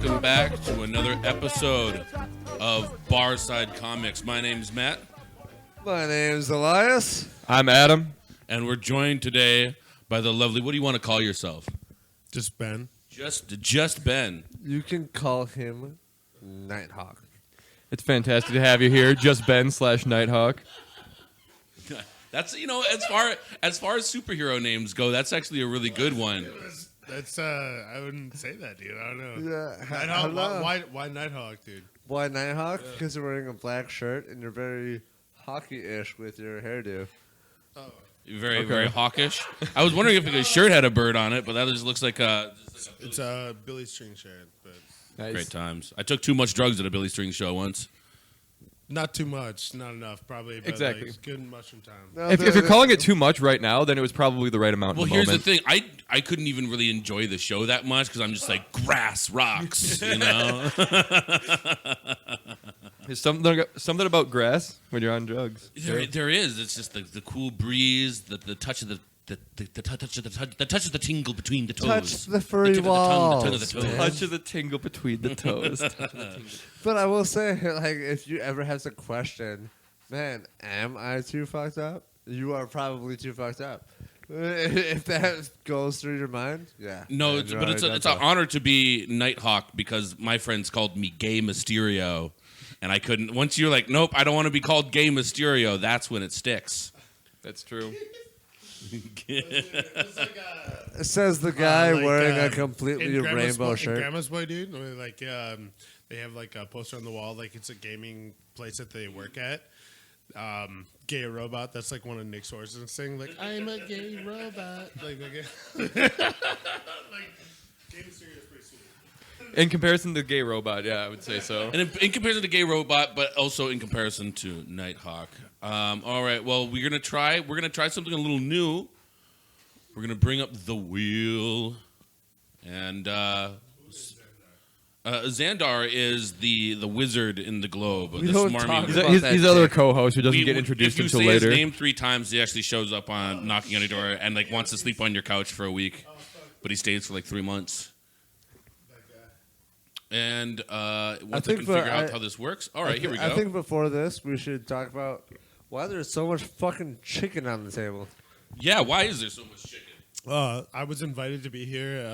welcome back to another episode of Barside Comics. My name's Matt. My name's Elias. I'm Adam. And we're joined today by the lovely, what do you want to call yourself? Just Ben. Just Ben. You can call him Nighthawk. It's fantastic to have you here, Just Ben / Nighthawk. That's, as far as superhero names go, that's actually a really good one. That's I wouldn't say that, dude. I don't know. Yeah. Nighthawk. Why Nighthawk, dude? Why Nighthawk? Because you're wearing a black shirt and you're very hockey-ish with your hairdo. Oh. Very hawkish. I was wondering if his shirt had a bird on it, but that just looks like a... It's a Billy String shirt, but Nice. Great times. I took too much drugs at a Billy String show once. not too much, not enough, probably. But Exactly. Like, it's good mushroom time. No, If you're calling it too much right now, then it was probably the right amount. Well, in the here's moment. the thing. I couldn't even really enjoy the show that much because I'm just like, grass rocks, you know? There's something about grass when you're on drugs. There is. It's just the cool breeze, the touch of the touch of the tingle between the toes. touch the furry the walls. tongue of the toes. man. Touch of the tingle between the toes. But I will say, like, if you ever have to question, man, am I too fucked up? You are probably too fucked up. If that goes through your mind, yeah. No, man, you're but it's already an done for. honor to be Nighthawk because my friends called me Gay Mysterio, and I couldn't. Once you're like, nope, I don't want to be called Gay Mysterio. That's when it sticks. That's true. It says the guy wearing a completely in Grandma's rainbow Boy- shirt. In Grandma's Boy, dude, like they have like a poster on the wall, like it's a gaming place that they work at. Gay robot. That's like one of Nick Sorson's thing. Like I'm a gay robot. Like Gay Mysterio is pretty sweet. In comparison to Gay Robot, yeah, I would say so. And in comparison to Gay Robot, but also in comparison to Nighthawk. All right, well, we're gonna try something a little new. We're gonna bring up the wheel, and Xandar is the wizard in the globe. We The don't smarmy talk wizard. about He's that the other dick. co-host who doesn't get introduced if you until say later. his name 3 times, he actually shows up on knocking on your door and like wants to sleep on your couch for a week, but he stays for like 3 months. And once I think can for- figure out I- how this works, all right, here we go. I think before this, we should talk about why there's so much fucking chicken on the table. Yeah, why is there so much chicken? I was invited to be here.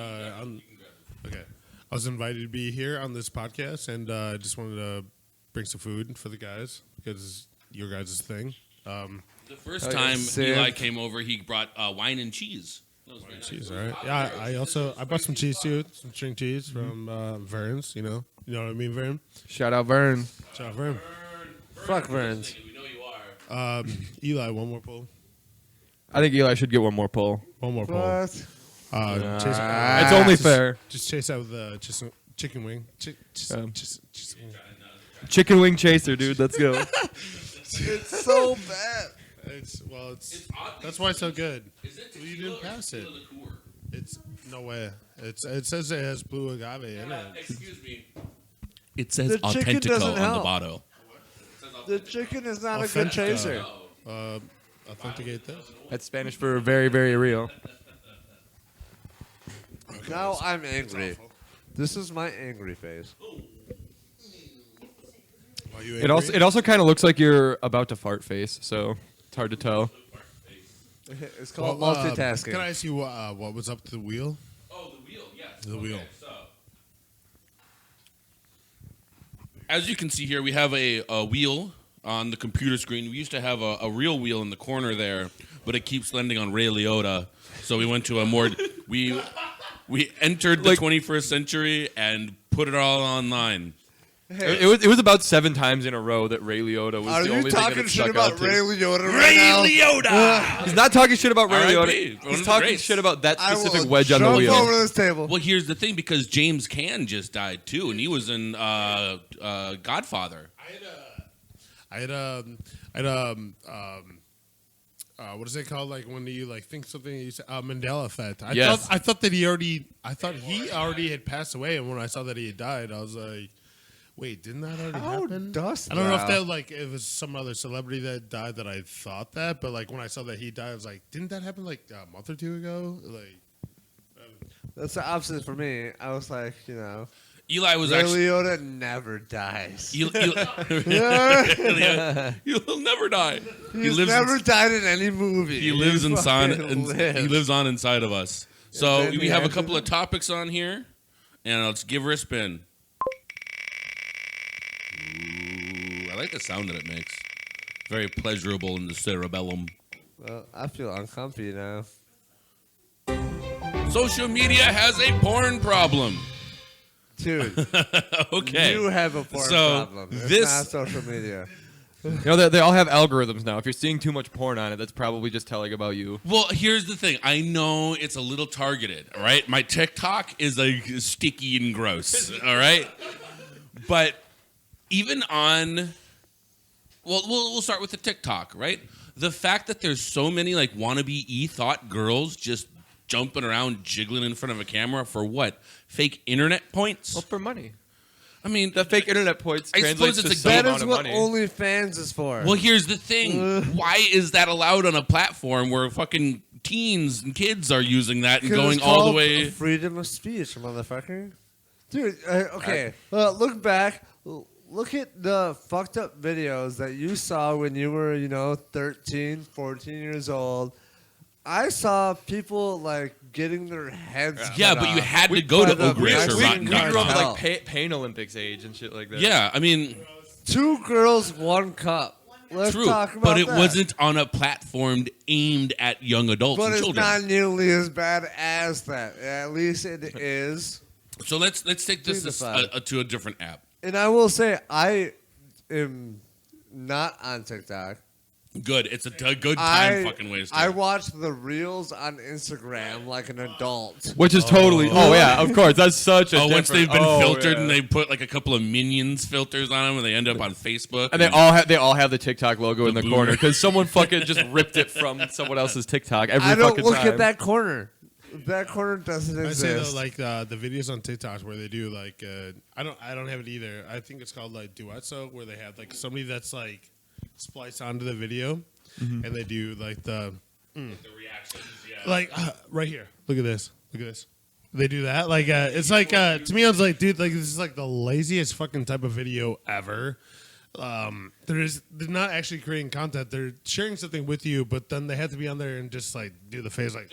Okay, I was invited to be here on this podcast, and I just wanted to bring some food for the guys because it's your guys' thing. The first Oh, yeah, time Sam. Eli came over, he brought wine and cheese. That was very nice. Cheese, all right. Yeah, I brought some cheese too, some string cheese from Vern's. You know what I mean, Vern. Shout out Vern. Shout out Vern. Fuck Verns. We know you are. Eli, one more pull. I think Eli should get one more pull. One more pull. What? Chase, It's only fair. Just chase out with just a chicken wing. Just wing. Chicken wing chaser, dude. Let's go. It's so bad. It's odd that's why it's so good. Is it Well, you tequila didn't or pass it. tequila liqueur? It's no way. It says it has blue agave in it. Excuse me. It says The chicken Authentico doesn't on the help. bottle. The chicken is not a good Authentic. chaser. Authenticate this. That's Spanish for very, very real. Now I'm angry. This is my angry face. Are you It also kind of looks like you're about to fart face, so it's hard to tell. It's called multitasking. Can I ask you what was up to the wheel? Oh, the wheel, yes. The wheel. So, as you can see here, we have a wheel on the computer screen. We used to have a real wheel in the corner there, but it keeps landing on Ray Liotta. So we went to a more... we entered the 21st century and put it all online. It was about 7 times in a row that Ray Liotta was Are the you only thing that talking it shit stuck about out to. Ray Liotta right now? Liotta! He's not talking shit about Ray R.I.P. Liotta. One of He's the talking greats. shit about that I specific will wedge on the jump wheel. over this table. Well, here's the thing, because James Caan just died too, and he was in Godfather. I had what is it called? Like when you like think something, you say Mandela effect. Yes. I thought he already had passed away, and when I saw that he had died, I was like, wait, didn't that already How happen? does I don't know if thou? that like it was some other celebrity that died that I thought that, but like when I saw that he died, I was like, didn't that happen like a month or two ago? Like, That's the opposite for me. I was like, Eli was Ray actually. Liotta never dies. You'll never die. He's never died in any movie. He lives inside. fucking He lives on inside of us. So then we the have a answer- couple of topics on here, and let's give her a spin. Ooh, I like the sound that it makes. Very pleasurable in the cerebellum. Well, I feel uncomfy now. Social media has a porn problem. Dude, Okay. you have a porn So, problem. It's this- not social media. You know, they all have algorithms now. If you're seeing too much porn on it, that's probably just telling about you. Well, here's the thing. I know it's a little targeted, all right? My TikTok is like sticky and gross, all right? But even on, well, we'll start with the TikTok, right? The fact that there's so many like wannabe e-thought girls just jumping around, jiggling in front of a camera for what? Fake internet points? Well, for money. I mean, The fake internet points I translates suppose to it's a some game. That amount is of what money. OnlyFans is for. well, here's the thing. Why is that allowed on a platform where fucking teens and kids are using that and 'Cause going it's all the called way? freedom of speech, motherfucker. Dude, okay. Look back. Look at the fucked up videos that you saw when you were, 13, 14 years old. I saw people like getting their heads. Yeah, cut but you off had to go to by the Oak Ridge or Mexican Rotten We grew up with cartel. like Pain Olympics age and shit like that. Yeah, I mean, 2 girls, 1 cup. Let's true, talk about but it that. wasn't on a platform aimed at young adults But and it's children. not nearly as bad as that. At least it is. So let's take this Dignified. to a different app. And I will say, I am not on TikTok. Good, it's a good time fucking waste. I watch the reels on Instagram like an adult. Which is totally. Oh yeah, of course. That's such a. once they've been different- filtered yeah. and they put like a couple of Minions filters on them, and they end up on Facebook. And they all have the TikTok logo in the boomer. corner because someone fucking just ripped it from someone else's TikTok every I don't fucking look time. at that corner. That corner doesn't I say exist. though, like the videos on TikTok where they do like I don't have it either. I think it's called like Duetso, where they have like somebody that's like spliced onto the video, and they do like the reactions, yeah. like right here. Look at this. Look at this. They do that. Like it's like to me, I was like, dude, like this is like the laziest fucking type of video ever. They're not actually creating content. They're sharing something with you, but then they have to be on there and just like do the face like,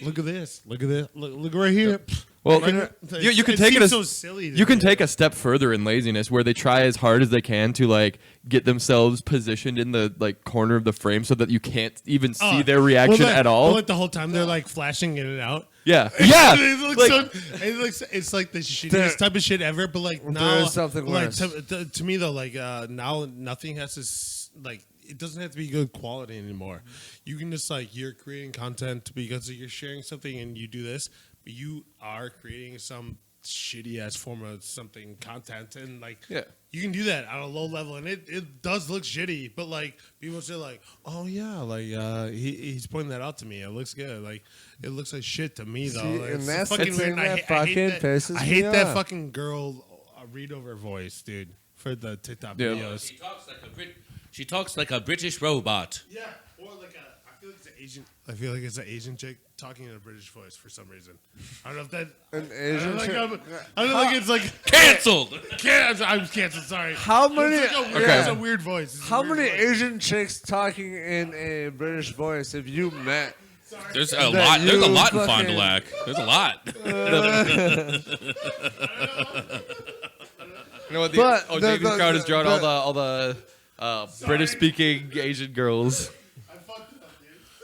look at this, look at this, look right here. Well, Right you here. can take it seems as so silly. to you can me. take a step further in laziness where they try as hard as they can to like get themselves positioned in the like corner of the frame so that you can't even see their reaction well, like, at all. Well, like the whole time they're like flashing in and out. Yeah, yeah. it looks Like- it's like the shittiest There- type of shit ever. But like there now, is something like worse. to me though, like now nothing has to like it doesn't have to be good quality anymore. You can just like you're creating content because you're sharing something and you do this, but you are creating some shitty ass form of something content and like Yeah. you can do that on a low level and it does look shitty, but like people say like, oh yeah, like he's pointing that out to me. It looks good. Like it looks like shit to me though. See, Like, and it's that's fucking the weird. thing and that I hate fucking that. pisses I hate me that off. fucking girl read over voice, dude, for the TikTok Yeah. videos. She talks like a British robot. Yeah, or like I feel like it's an Asian. I feel like it's an Asian chick talking in a British voice for some reason. I don't know if that. An I Asian don't, like, chick- I don't know, like it's like Cancelled. I'm canceled. Sorry. How many? It's like a weird, Okay. it's a weird voice. It's a How weird many voice. Asian chicks talking in a British voice have you met? There's a That lot. There's a you lot in fucking- Fond du Lac. There's a lot. You know what? But Oh, the- David the- Crowd has drawn the- all the British-speaking Asian girls.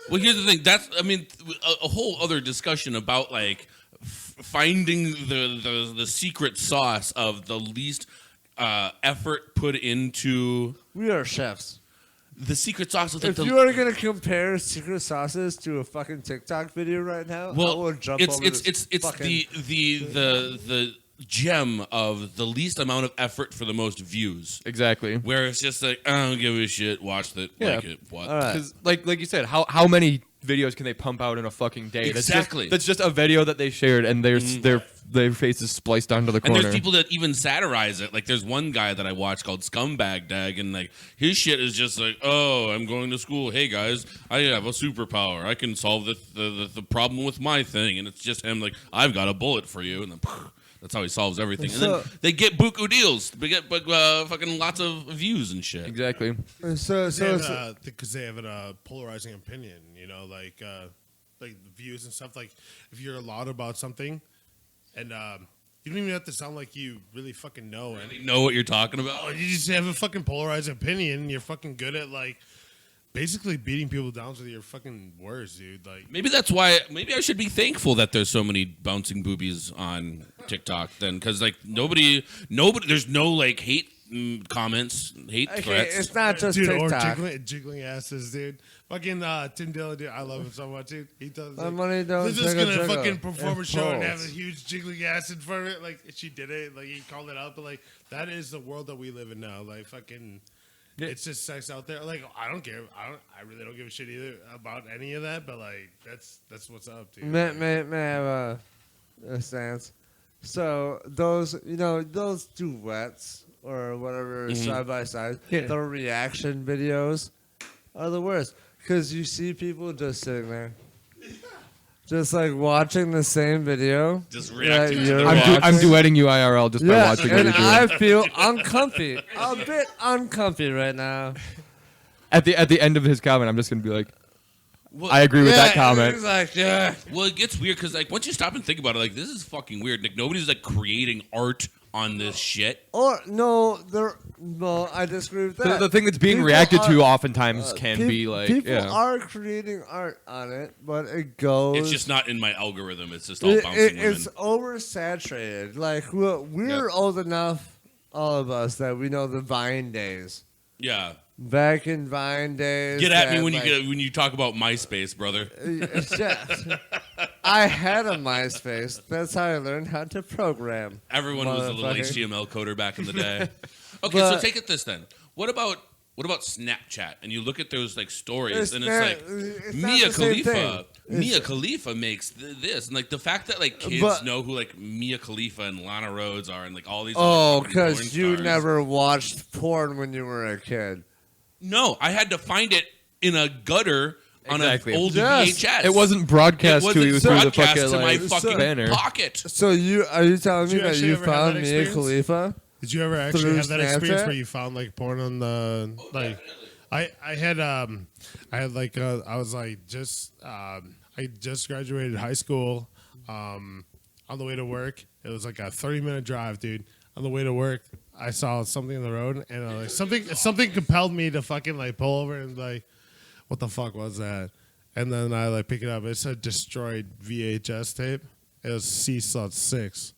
Well, here's the thing. That's, I mean, a whole other discussion about like finding the secret sauce of the least effort put into We are chefs. the secret sauce of like If the. you are gonna compare secret sauces to a fucking TikTok video right now, I well, will jump it's over it's this it's fucking- the gem of the least amount of effort for the most views. Exactly. Where it's just like, I don't give a shit. Watch that. Yeah. Like it. What? All right. Because, like you said, how many videos can they pump out in a fucking day? Exactly. That's just a video that they shared, and their face is spliced onto the And corner. there's people that even satirize it. Like, there's one guy that I watched called Scumbag Dag, and like his shit is just like, "Oh, I'm going to school. Hey guys, I have a superpower. I can solve the problem with my thing." And it's just him like, "I've got a bullet for you," and then That's how he solves everything. And So- then they get buku deals. They get fucking lots of views and shit. Exactly. So Because they have a polarizing opinion, like the views and stuff. Like if you're loud about something, and you don't even have to sound like you really fucking know it. You know what you're talking about? You just have a fucking polarized opinion. You're fucking good at like basically beating people down with your fucking words, dude. Like Maybe that's why. Maybe I should be thankful that there's so many bouncing boobies on TikTok. Then, because like nobody. There's no like hate comments, hate okay, threats. it's not just dude, TikTok. or jiggling asses, dude. Fucking Tim Dillon, dude. I love him so much, dude. He does. My Like, money don't they're just jiggle, gonna jiggle. fucking perform a It show and have a pulls. huge jiggling ass in front of it. Like she did it. Like he called it out, but like that is the world that we live in now. Like fucking. It's just sex out there. Like I don't care. I really don't give a shit either about any of that. But like that's what's up, dude. May I have a stance? So those those duets or whatever side by side, the reaction videos are the worst because you see people just sitting there, just like watching the same video. Just reacting to you're the I'm watching. duetting you IRL just by Yeah, watching what and you're doing. I feel uncomfy, a bit uncomfy right now. At the end of his comment, I'm just gonna be like, Well, I agree with that comment. He's like, yeah. Well, it gets weird because like once you stop and think about it, like this is fucking weird. Like nobody's like creating art on this shit. Or no, I disagree with that. The thing that's being People reacted are- to oftentimes can peop- be like, people yeah. are creating art on it, but it goes. It's just not in my algorithm. It's just all bouncing women. It's oversaturated. Like we're old enough, all of us, that we know the Vine days. Yeah. Back in Vine days. Get at me that, when like, when you talk about MySpace, brother. yeah. I had a MySpace. That's how I learned how to program. Everyone was a little Motherfucker. HTML coder back in the day. Okay, so But- take it this then. What about Snapchat? And you look at those like stories, It's and not- it's like it's not Mia the same Khalifa. thing. Mia Khalifa makes this, and like the fact that like kids But- know who like Mia Khalifa and Lana Rhodes are, and like all these. Oh, other fucking porn because you stars. never watched porn when you were a kid. No, I had to find it in a gutter on Exactly. an old Yes. VHS. It wasn't broadcast It to you wasn't through the broadcast fucking to my like, fucking banner. pocket. So are you telling Did me you that actually you ever have found that Mia experience? Khalifa? Did you ever actually Through have that experience Snapchat? where you found like porn on the like? I had like I was like just I just graduated high school. On the way to work, it was like a 30-minute drive, dude. On the way to work, I saw something in the road, and like something compelled me to fucking like pull over and like, what the fuck was that? And then I like pick it up. It's a destroyed VHS tape. It was C-Slot 6.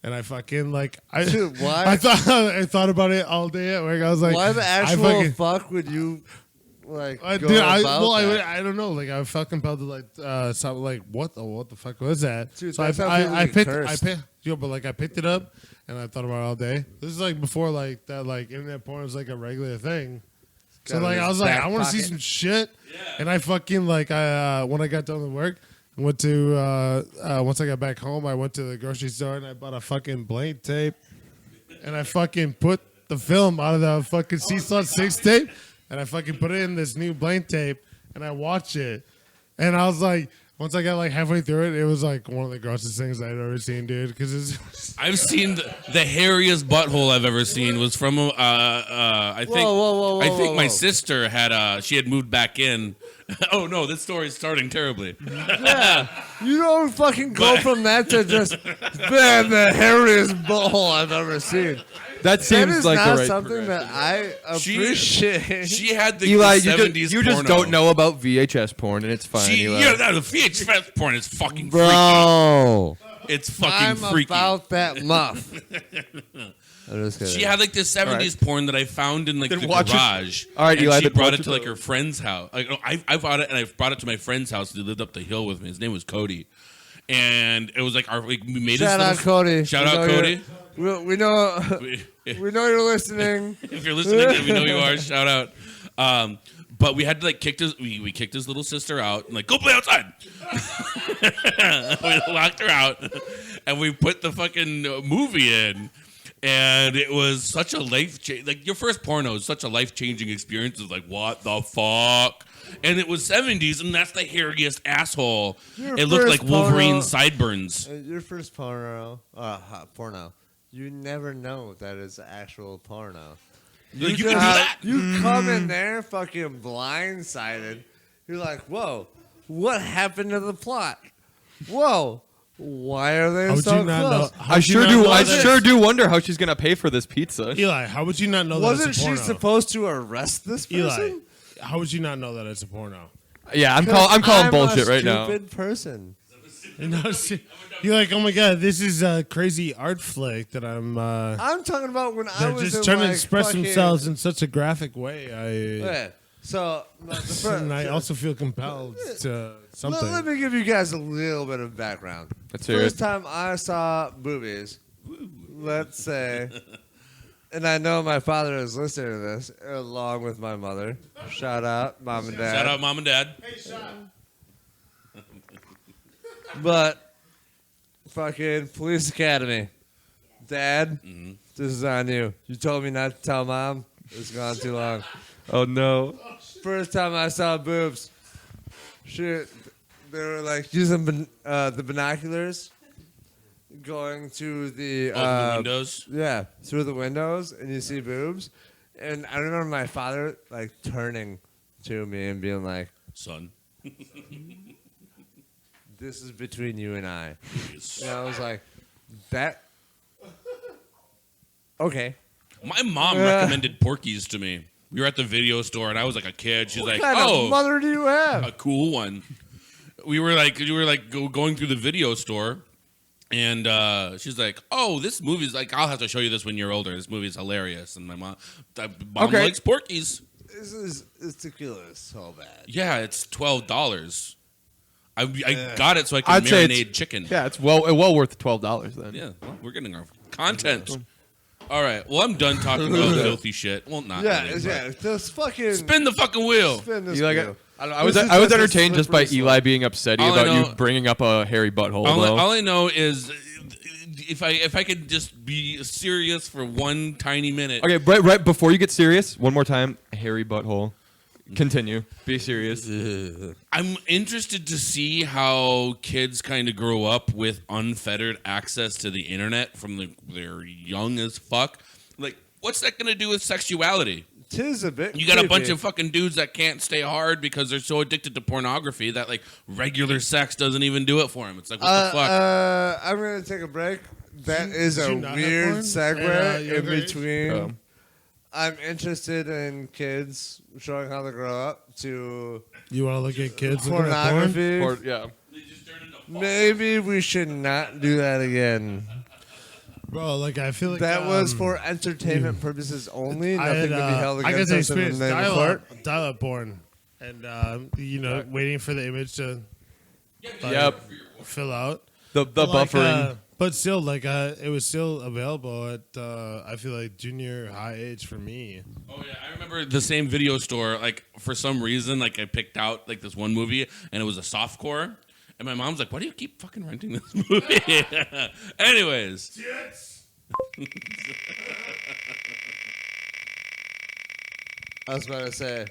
And I fucking like Dude, why? I thought about it all day at work. I was like, Why the actual fucking, fuck would you like go dude, about that? I don't know. Like I felt compelled to like something like what the fuck was that? Dude, so that's how I people get picked cursed. but like I picked it up and I thought about it all day. This is like before like that like internet porn was like a regular thing. So Got like in I was his like back I want to see pocket. some shit, and I fucking like I when I got done with work. I went to once I got back home, I went to the grocery store and I bought a fucking blank tape, and I fucking put the film out of the fucking C-Slot 6 tape, and I fucking put it in this new blank tape, and I watched it, and I was like, once I got like halfway through it, it was like one of the grossest things I'd ever seen, dude. Because it's I've seen the hairiest butthole I've ever seen was from I think Whoa, I think my whoa. sister had she had moved back in. Oh no, this story is starting terribly. Yeah, you don't fucking go from that to just man the hairiest butthole I've ever seen. That That seems is like not the right something that I She- appreciate. She had the Eli, 70s you just porno. don't know about VHS porn, and it's fine. She, Eli. yeah, no, the VHS porn is fucking Bro, freaky. It's fucking I'm freaky. about that muff. I'm just kidding. She had like this 70s porn that I found in like Then the watch it. garage. All right, and Eli, she then brought watch it it to like though. her friend's house. Like, no, I bought it and I brought it to my friend's house. He lived up the hill with me. His name was Cody, and it was like we made Shout this out little- Cody. Shout We out know Cody. We know. We know you're listening. If you're listening, if you know you are, shout out. But we had to like we kicked his little sister out and like go play outside. We locked her out, and we put the fucking movie in. And it was such a like your first porno is such a life-changing experience. It's like, what the fuck? And it was 70s, and that's the hairiest asshole. Your It looked first like Wolverine porno- sideburns. Your first porno. You never know that it's actual porno. You can do that. You come in there fucking blindsided. You're like, whoa, what happened to the plot? Whoa, why are they How would so you not close? know? I sure do wonder how she's gonna pay for this pizza. Eli, how would you not know that Wasn't it's a she porno? supposed to arrest this person? Eli, how would you not know that it's a porno? Yeah, I'm calling bullshit a right now. Stupid person. You know, you're like, oh my god, this is a crazy art flick that I'm. I'm talking about when I They're was just in, trying to like, express fucking- themselves in such a graphic way. Yeah. So, And I also feel compelled to something. let me give you guys a little bit of background. Let's hear First it. time I saw boobies, let's say, and I know my father is listening to this along with my mother. Shout out, mom and dad. Shout out, mom and dad. But fucking police academy, dad, Mm-hmm. this is on you. You told me not to tell mom. It's gone too long. Oh no. First time I saw boobs, shit, they were like using the binoculars, going to the Open the windows. yeah, through the windows, and you see boobs. And I remember my father like turning to me and being like, Son. "This is between you and I." Yes. And I was like, "That okay." My mom recommended Porky's to me. We were at the video store, and I was like a kid. She's like, What kind "Oh, of mother do you have?" a cool one." We were going through the video store, and she's like, "Oh, this movie's like, I'll have to show you this when you're older. This movie's hilarious." And my mom Okay. likes Porky's. This is tequila is so bad. Yeah, it's $12. I got it so I can I'd say marinate chicken. Yeah, it's well worth $12 then. Yeah, well, we're getting our content. All right. Well, I'm done talking about filthy shit. Well, not Yeah, really, but- yeah. Just fucking Spin the fucking wheel. spin this You like wheel. it? I was This is I was just a entertained just by slippery Eli slope. being upset All I about know- you bringing up a hairy butthole. All, though. all I know is if I could just be serious for one tiny minute. Okay, right before you get serious, one more time, hairy butthole. Continue. Be serious. I'm interested to see how kids kind of grow up with unfettered access to the internet from they're young as fuck. Like, what's that going to do with sexuality? Tis a bit. You got a bunch creepy. of fucking dudes that can't stay hard because they're so addicted to pornography that like regular sex doesn't even do it for them. It's like, what the fuck? I'm gonna take a break. That is Did a you not have weird porn segue at, in younger age? between. Oh. I'm interested in kids showing how they grow up to You want to look at kids looking at porn? pornography. Or, yeah. Maybe we should not do that again. Bro, like I feel like That was for entertainment purposes only. Nothing to be held I against got to us in the experience name of court. dial-up porn, and waiting for the image to Yep. fill out. The But, like, buffering. but still, like it was still available at I feel like junior high age for me. Oh yeah, I remember the same video store. Like for some reason, like I picked out like this one movie, and it was a softcore. And my mom's like, "Why do you keep fucking renting this movie?" Anyways, I was about to say,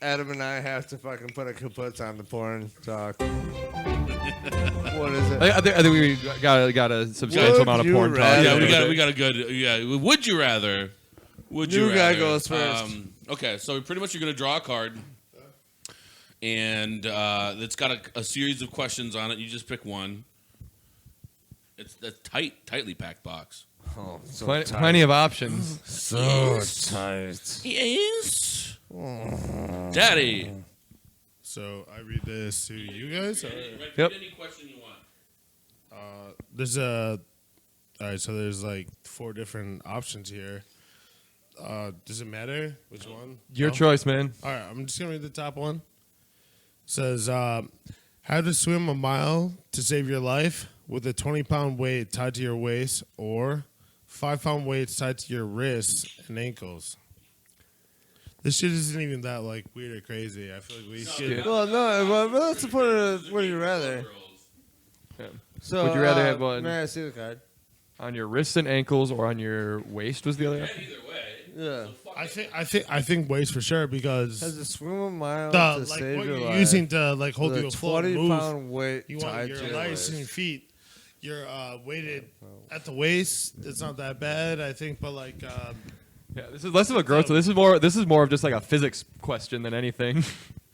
Adam and I have to fucking put a kaput on the porn talk. What is it? I think we got a substantial Would amount of you porn talk. rather- yeah, we got a good. Yeah, would you rather? Would you New guy rather? goes first. Okay, so pretty much you're gonna draw a card, and it's got a series of questions on it. You just pick one. It's a tightly packed box. Oh, so Plenty of options. So tight. Yes, Daddy. So I read this to you guys. Or? Yep. Any question you want. There's all right. So there's like 4 different options here. Does it matter which one? Your No? choice, man. All right, I'm just gonna read the top one. Says, how to swim a mile to save your life with a 20-pound weight tied to your waist, or 5-pound weights tied to your wrists and ankles. This shit isn't even that like weird or crazy. I feel like we should. Well, no, but let's put it. Would you rather? So, Would you rather have one? May I see the card? On your wrists and ankles, or on your waist was the other. Either way. Yeah. I think waist for sure because Has to swim a mile the to like save what your you're life. using to like hold With you a afloat and 20-pound move. weight You want tied your to your legs and your waist. feet. You're weighted at the waist. It's not that bad, I think, but like Yeah, this is less of a growth. So this is more of just like a physics question than anything.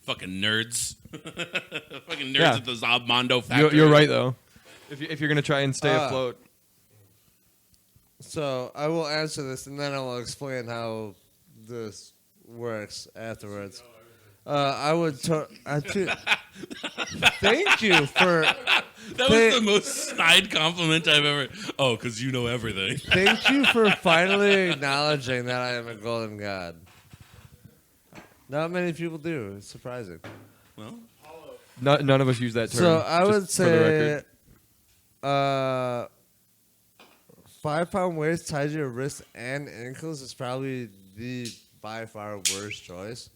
Fucking nerds. Fucking nerds Yeah. at the Zobmondo factory. You're right though. If you're gonna try and stay afloat. So I will answer this, and then I will explain how this works afterwards. I would. Thank you for. That was the most snide compliment I've ever. Oh, because you know everything. Thank you for finally acknowledging that I am a golden god. Not many people do. It's surprising. Well, None of us use that term. So I just would for the say, record. 5-pound waist tied to your wrists and ankles is probably the by far worst choice,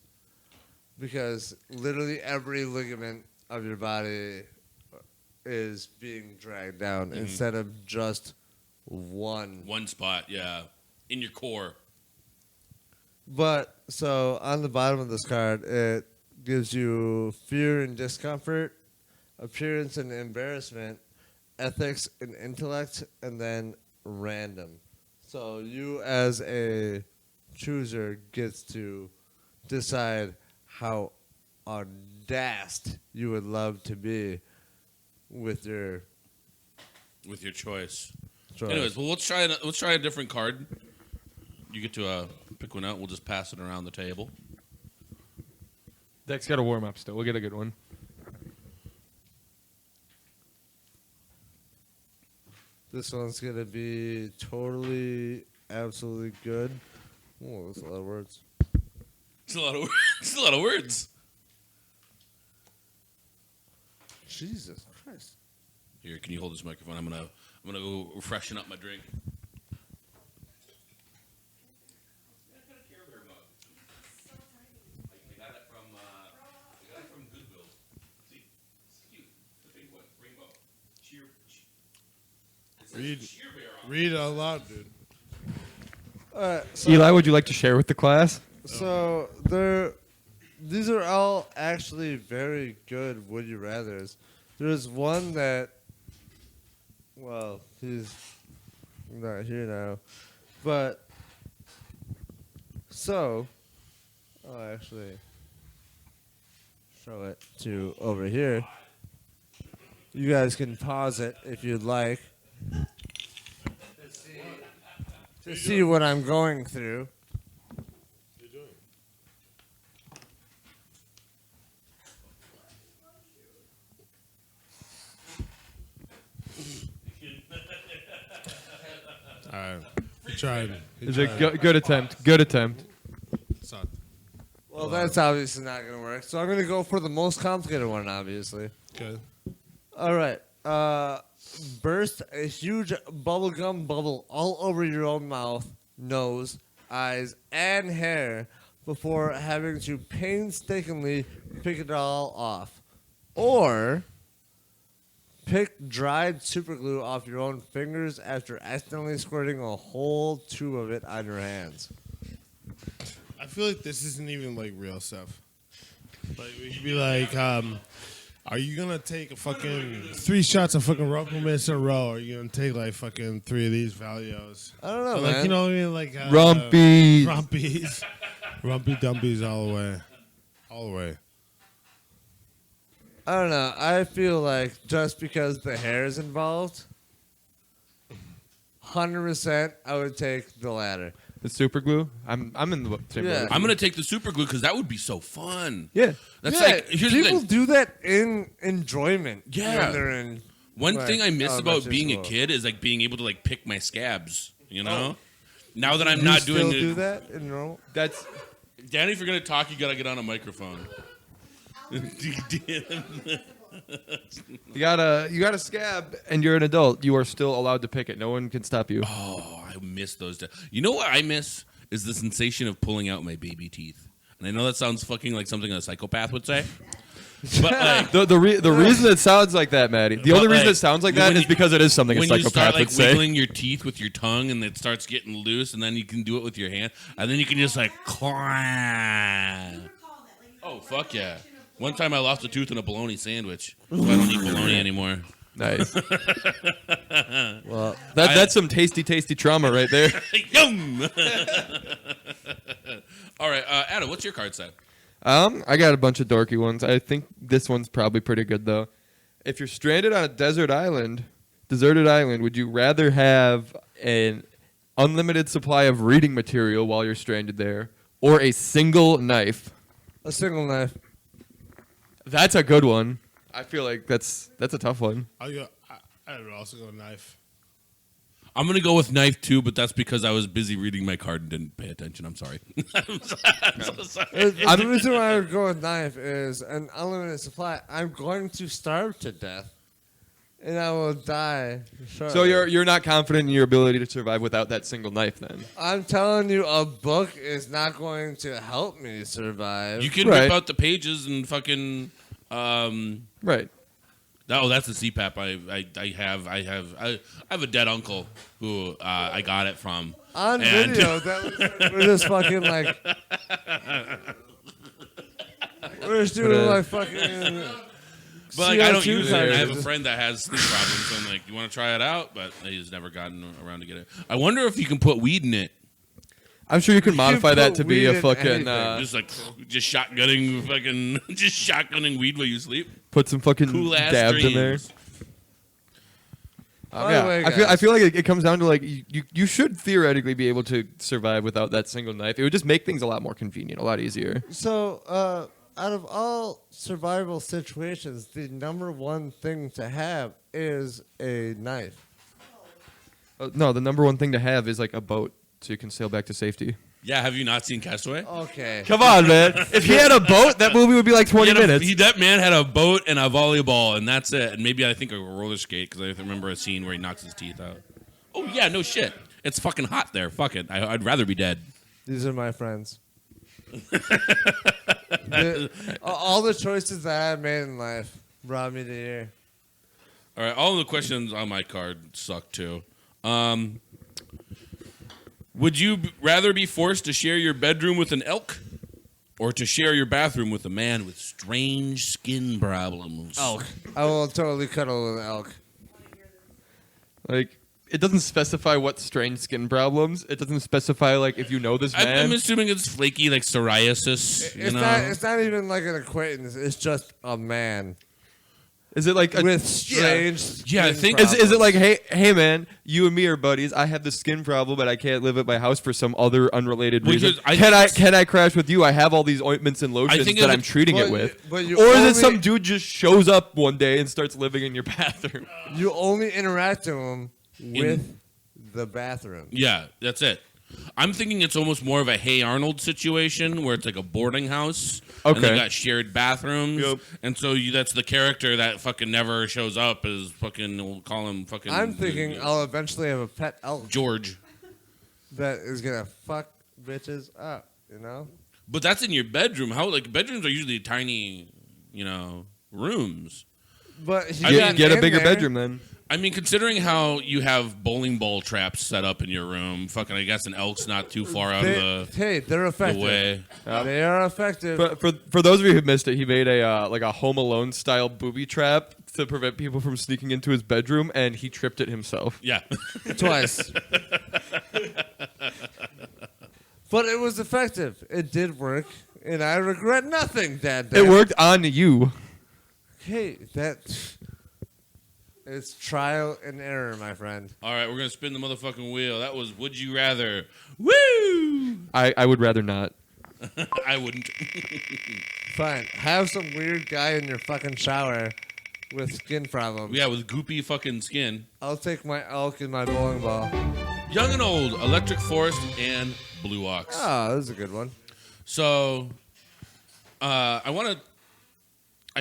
because literally every ligament of your body is being dragged down instead of just one. one spot, yeah, in your core. But so on the bottom of this card, it gives you fear and discomfort, appearance and embarrassment, ethics and intellect, and then random. So you as a chooser gets to decide how audaced you would love to be with your choice. choice. Anyways, well, let's try a different card. You get to pick one out. We'll just pass it around the table. Deck's got to warm up still. We'll get a good one. This one's gonna be totally, absolutely good. Oh, that's a lot of words. It's a lot of it's a lot of words. Jesus Christ. Here, can you hold this microphone? I'm gonna go freshen up my drink. I got it from Goodwill. See, it's cute. The big one, rainbow. It says Cheer Bear on it. read out loud, dude. Eli, would you like to share with the class? So these are all actually very good would you rather's. There's one that, well, he's not here now, but so I'll actually show it to over here. You guys can pause it if you'd like to see what I'm going through. All right, he tried. It's a good attempt. Good attempt. Sucked. Well, that's obviously not going to work. So I'm going to go for the most complicated one, obviously. Okay. All right. Burst a huge bubblegum bubble all over your own mouth, nose, eyes, and hair before having to painstakingly pick it all off. Or pick dried superglue off your own fingers after accidentally squirting a whole tube of it on your hands. I feel like this isn't even like real stuff. Like we could be like, are you gonna take a fucking 3 shots of fucking Rumplemans in a row? Or are you gonna take like fucking 3 of these Valios? I don't know, Like, man. you know what I mean? Like Rumpy. Rumpies, Rumpy Dumpies all the way, all the way. I don't know. I feel like just because the hair is involved, 100% I would take the latter. The super glue. I'm in the same Yeah. boat. I'm gonna take the super glue because that would be so fun. Yeah. That's Yeah, like here's the people thing. do that in enjoyment. Yeah. when they're in. One Like, thing I miss about elementary being a school. kid is like being able to like pick my scabs. You know. Now that I'm You not still doing do it, that in normal. That's Danny, if you're gonna talk, you gotta get on a microphone. you got a scab and you're an adult. You are still allowed to pick it. No one can stop you. Oh, I miss those days. You know what I miss is the sensation of pulling out my baby teeth. And I know that sounds fucking like something a psychopath would say, But like, The reason it sounds like that, Maddie. The only reason like, it sounds like that is because it is something a when you psychopath start like would say. wiggling your teeth with your tongue and it starts getting loose, and then you can do it with your hand, and then you can just like clang. Oh fuck yeah! One time I lost a tooth in a bologna sandwich, so I don't eat bologna anymore. Nice. Well, That's some tasty trauma right there. Yum. All right, Adam, what's your card set? I got a bunch of dorky ones. I think this one's probably pretty good though. If you're stranded on a deserted island, would you rather have an unlimited supply of reading material while you're stranded there, or a single knife? a single knife. That's a good one. I feel like that's a tough one. I would also go knife. I'm gonna go with knife too, but that's because I was busy reading my card and didn't pay attention. I'm sorry. I'm so sorry. The reason why I would go with knife is an unlimited supply. I'm going to starve to death, and I will die. Shortly. So you're not confident in your ability to survive without that single knife, then? I'm telling you, a book is not going to help me survive. You can Right. rip out the pages and fucking. Right. Oh, that's a CPAP I have a dead uncle who I got it from. On And- video, that was, we're just fucking like. We're just doing like fucking. But like, I don't CO2 use it. I have a charges. friend that has sleep problems, so I'm like, you want to try it out? But he's never gotten around to get it. I wonder if you can put weed in it. I'm sure you can modify that put to be weed a in fucking anything. Just shotgunning weed while you sleep. put some fucking Cool ass dabs dreams. in there. By the way, I guys. feel like it comes down to like you should theoretically be able to survive without that single knife. It would just make things a lot more convenient, a lot easier. So, out of all survival situations, the number one thing to have is a knife. No, the number one thing to have is like a boat so you can sail back to safety. Yeah, have you not seen Castaway? Okay. Come on, man. If he had a boat, that movie would be like 20 minutes. That man had a boat and a volleyball, and that's it. And maybe I think a roller skate, because I remember a scene where he knocks his teeth out. Oh, yeah, no shit. It's fucking hot there. Fuck it. I'd rather be dead. These are my friends. All the choices that I made in life brought me to here. All right, all the questions on my card suck, too. Would you rather be forced to share your bedroom with an elk or to share your bathroom with a man with strange skin problems? Elk. I will totally cuddle with an elk. Like, it doesn't specify what strange skin problems. It doesn't specify like if you know this man. I'm assuming it's flaky, like psoriasis. You It's know? not. It's not even like an acquaintance. It's just a man Is it like a, with strange. Yeah, I skin think- Is it like, problems. hey man, you and me are buddies. I have this skin problem, but I can't live at my house for some other unrelated Because reason. I Can think I crash with you? I have all these ointments and lotions think that if I'm it- treating But it you- with. but you Or is only- it some dude just shows up one day and starts living in your bathroom? You only interact with him with the bathroom. Yeah, that's it. I'm thinking it's almost more of a Hey Arnold situation where it's like a boarding house. And they Okay. got shared bathrooms. Yep. And so that's the character that fucking never shows up is fucking, we'll call him fucking. I'm thinking I'll eventually have a pet elk George. that is gonna fuck bitches up. You know. But that's in your bedroom. How, like, bedrooms are usually tiny, rooms. But he I mean, got Get a in bigger there. bedroom then. I mean, considering how you have bowling ball traps set up in your room, fucking, I guess an elk's not too far out of They're the effective. way. They are effective. For those of you who missed it, he made a like a Home Alone style booby trap to prevent people from sneaking into his bedroom, and he tripped it himself. Yeah. Twice. But it was effective. It did work, and I regret nothing that day. It worked on you. Hey, it's trial and error, my friend. All right, we're going to spin the motherfucking wheel. That was Would You Rather. Woo! I would rather not. I wouldn't. Fine. Have some weird guy in your fucking shower with skin problems. Yeah, with goopy fucking skin. I'll take my elk and my bowling ball. Young and Old, Electric Forest, and Blue Ox. Oh, this is a good one. So, I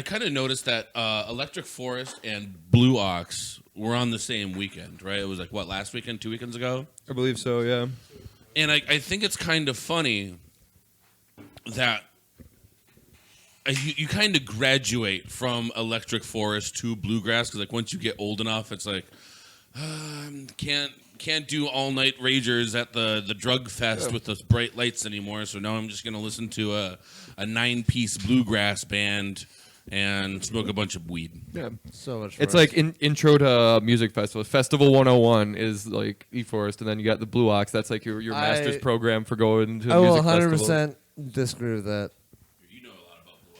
kind of noticed that Electric Forest and Blue Ox were on the same weekend, right? It was like, what, last weekend, 2 weekends ago? I believe so. Yeah. And I think it's kind of funny that you kind of graduate from electric forest to bluegrass because like once you get old enough, it's like can't do all night ragers at the drug fest with those bright lights anymore. So now I'm just gonna listen to a 9-piece bluegrass band and smoke a bunch of weed. Yeah. So much. It's worse. like intro to music festivals. Festival 101 is like E-Forest, and then you got the Blue Ox. That's like your master's program for going to I will music festivals. 100% disagree with that. You know a lot about Blue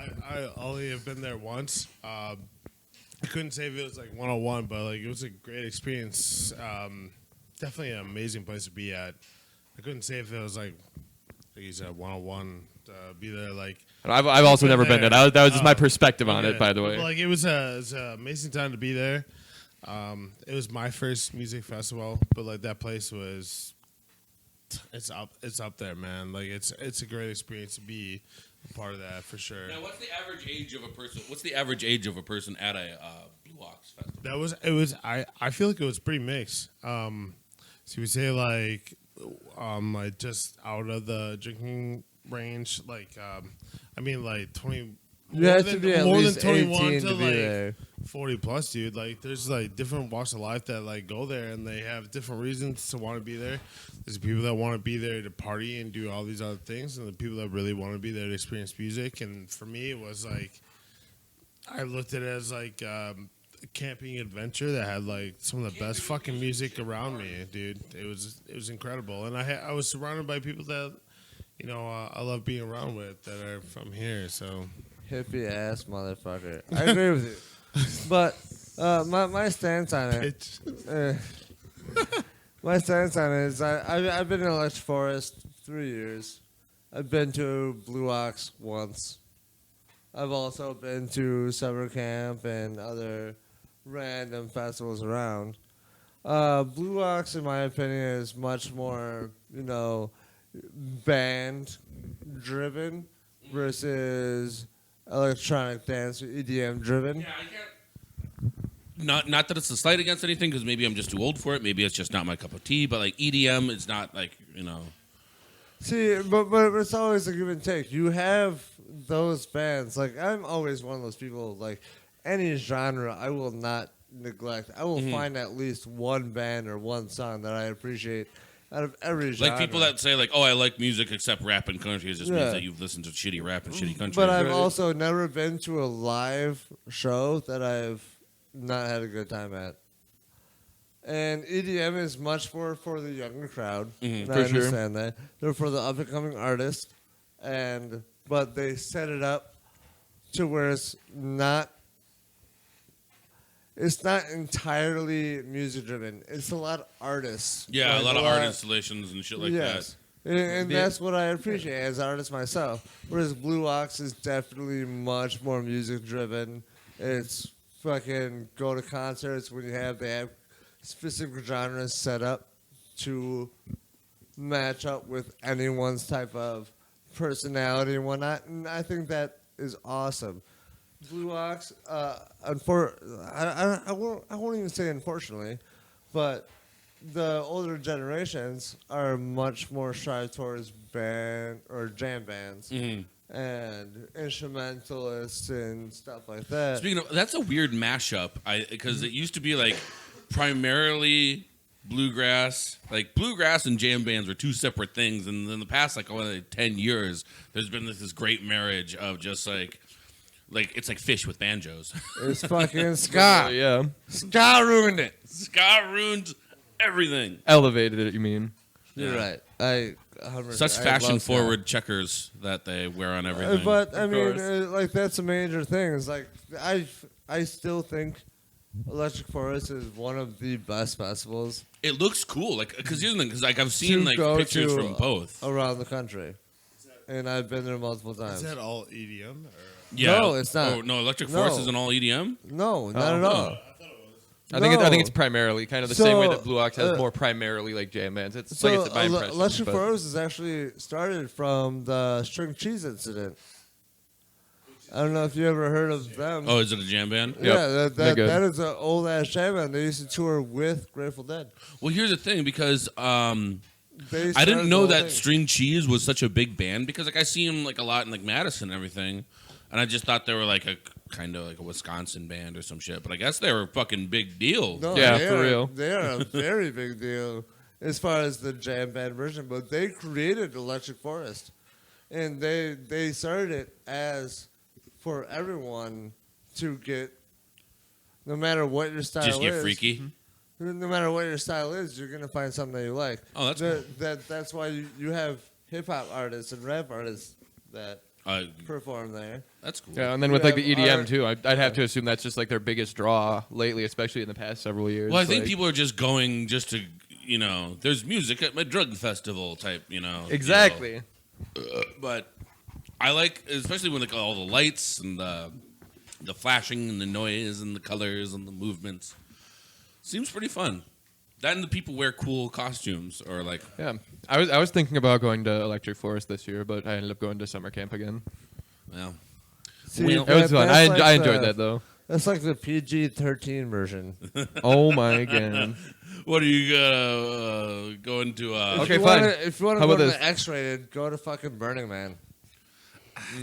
Ox. I only have been there once. I couldn't say if it was like 101, but like it was a great experience. Definitely an amazing place to be at. I couldn't say if it was like you said 101 to be there. Like I've also never been there. That was just my perspective on yeah. it, by the way. But, like it was an amazing time to be there. It was my first music festival, but like that place was. It's up there, man. Like it's a great experience to be a part of that for sure. Now, what's the average age of a person? What's the average age of a person at a Blue Ox festival? It was I feel like it was pretty mixed. So we say like just out of the drinking range, like I mean like 20. You have to be at more least than 21 18 to to be like there. 40 plus, dude. Like there's like different walks of life that like go there and they have different reasons to want to be there. There's people that want to be there to party and do all these other things, and the people that really want to be there to experience music. And for me, it was like I looked at it as like a camping adventure that had like some of the best fucking music around me, dude. It was incredible, and I was surrounded by people that I love being around with that are from here. So Hippie ass motherfucker. I agree with you. But my stance on it. My stance on it is I've been in Electric Forest 3 years. I've been to Blue Ox once. I've also been to summer camp and other random festivals around. Blue Ox, in my opinion, is much more, band driven versus electronic dance or EDM driven. Yeah, I can't. Not that it's a slight against anything, because maybe I'm just too old for it. Maybe it's just not my cup of tea. But like EDM, it's not like See, but it's always a give and take. You have those bands. Like I'm always one of those people. Like any genre, I will not neglect. I will find at least one band or one song that I appreciate out of every genre. Like people that say like, oh, I like music except rap and country. It just means that you've listened to shitty rap and shitty country. But I've also never been to a live show that I've not had a good time at. And EDM is much more for the younger crowd. And I understand that. They're for the up-and-coming artists. But they set it up to where it's not entirely music-driven. It's a lot of artists. Yeah, like, a lot of art installations and shit like that. And that's what I appreciate as an artist myself. Whereas Blue Ox is definitely much more music-driven. It's fucking go to concerts when they have specific genres set up to match up with anyone's type of personality and whatnot, and I think that is awesome. Blue Ox, I won't even say unfortunately, but the older generations are much more shy towards band or jam bands. And instrumentalists and stuff like that. Speaking of, that's a weird mashup. Because it used to be like primarily bluegrass. Like bluegrass and jam bands were two separate things, and in the past 10 years, there's been this great marriage of just like it's like fish with banjos. It's fucking ska. Yeah, ska ruined it. Ska ruined everything. Elevated it. You mean? You're right. Such fashion-forward checkers that they wear on everything. But I mean, that's a major thing. It's like I still think Electric Forest is one of the best festivals. It looks cool, because I've seen pictures from both around the country, and I've been there multiple times. Is that all EDM? Yeah. No, it's not. Oh no, Electric Forest isn't all EDM. No, not at all. I think it's primarily kind of the same way that Blue Ox has more primarily like jam bands. It's my impression. Electric Forest is actually started from the string cheese incident. I don't know if you ever heard of them. Oh, is it a jam band? Yeah, that is an old ass jam band. They used to tour with Grateful Dead. Well, here's the thing, because they I didn't started know the whole that thing. String Cheese was such a big band because like I see them like a lot in like Madison and everything, and I just thought they were like a kind of like a Wisconsin band or some shit. But I guess they were a fucking big deal. No, Yeah, they for are, real. They are a very big deal as far as the jam band version, but they created Electric Forest, and they started it as for everyone to get, no matter what your style Just get is. freaky. No matter what your style is, you're gonna find something that you like. Oh, that's cool. That's why you have hip hop artists and rap artists that perform there. That's cool. Yeah, and then with You like the have EDM art- too, I'd have to assume that's just like their biggest draw lately, especially in the past several years. Well, I think like- people are just going just to, there's music at my drug festival type, exactly. But I like, especially when like all the lights and the flashing and the noise and the colors and the movements. Seems pretty fun. That and the people wear cool costumes or like, Yeah, I was thinking about going to Electric Forest this year, but I ended up going to summer camp again. well, See, Well, It was fun. that's like I enjoyed the- that though. That's like the PG-13 version. Oh my god. what are you gonna go into? Okay, If you fine. If you want to How go about to this? the X-rated, go to fucking Burning Man.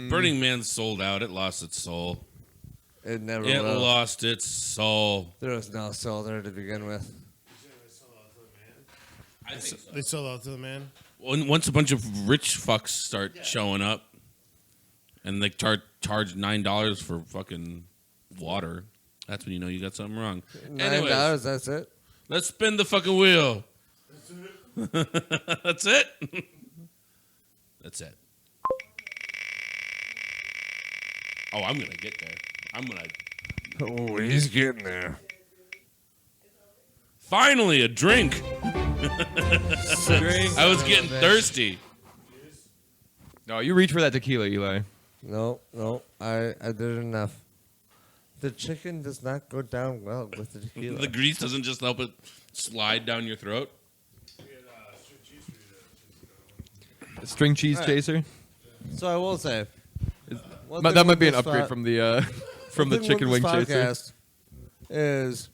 Burning Man sold out. It lost its soul. It never It will. lost its soul. There was no soul there to begin with. I think so. They sold out to the man. Once a bunch of rich fucks start showing up, and they charge $9 for fucking water, that's when you know you got something wrong. Anyways, $9, that's it. let's spin the fucking wheel. That's it. That's it. Oh, I'm gonna get there. Oh, he's getting there. Finally a drink. I was getting thirsty. No, you reach for that tequila, Eli. No, I did enough. The chicken does not go down well with the tequila. The grease doesn't just help it slide down your throat. String cheese Alright. chaser. So I will say, one That thing might with be an this upgrade pod- from the from the one thing chicken wing with this chaser. podcast is,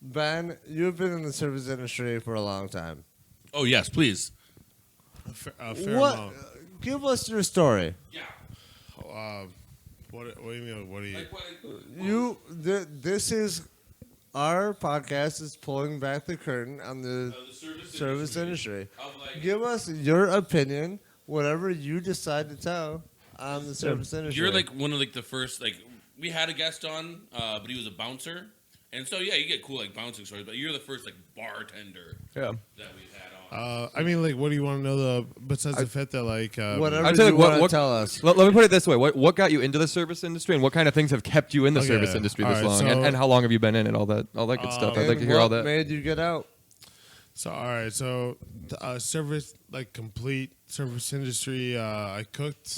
Ben, you've been in the service industry for a long time. Oh yes, please. A fair What? amount. Give us your story. Yeah. What do you mean? What do you? This is our podcast is pulling back the curtain on the service industry. Give us your opinion, whatever you decide to tell on the service industry. You're like one of like the first like we had a guest on, but he was a bouncer, and so yeah, you get cool like bouncing stories. But you're the first like bartender Yeah. that we've had on. I mean, like, what do you want to know? Besides the fact that, like, whatever I'd say, you like, want to tell us. Let me put it this way: what got you into the service industry, and what kind of things have kept you in the Okay, service industry this alright, long, so- and how long have you been in it? All that good stuff. I'd like to hear all What that. made you get out? So all right, so service, like complete service industry. I cooked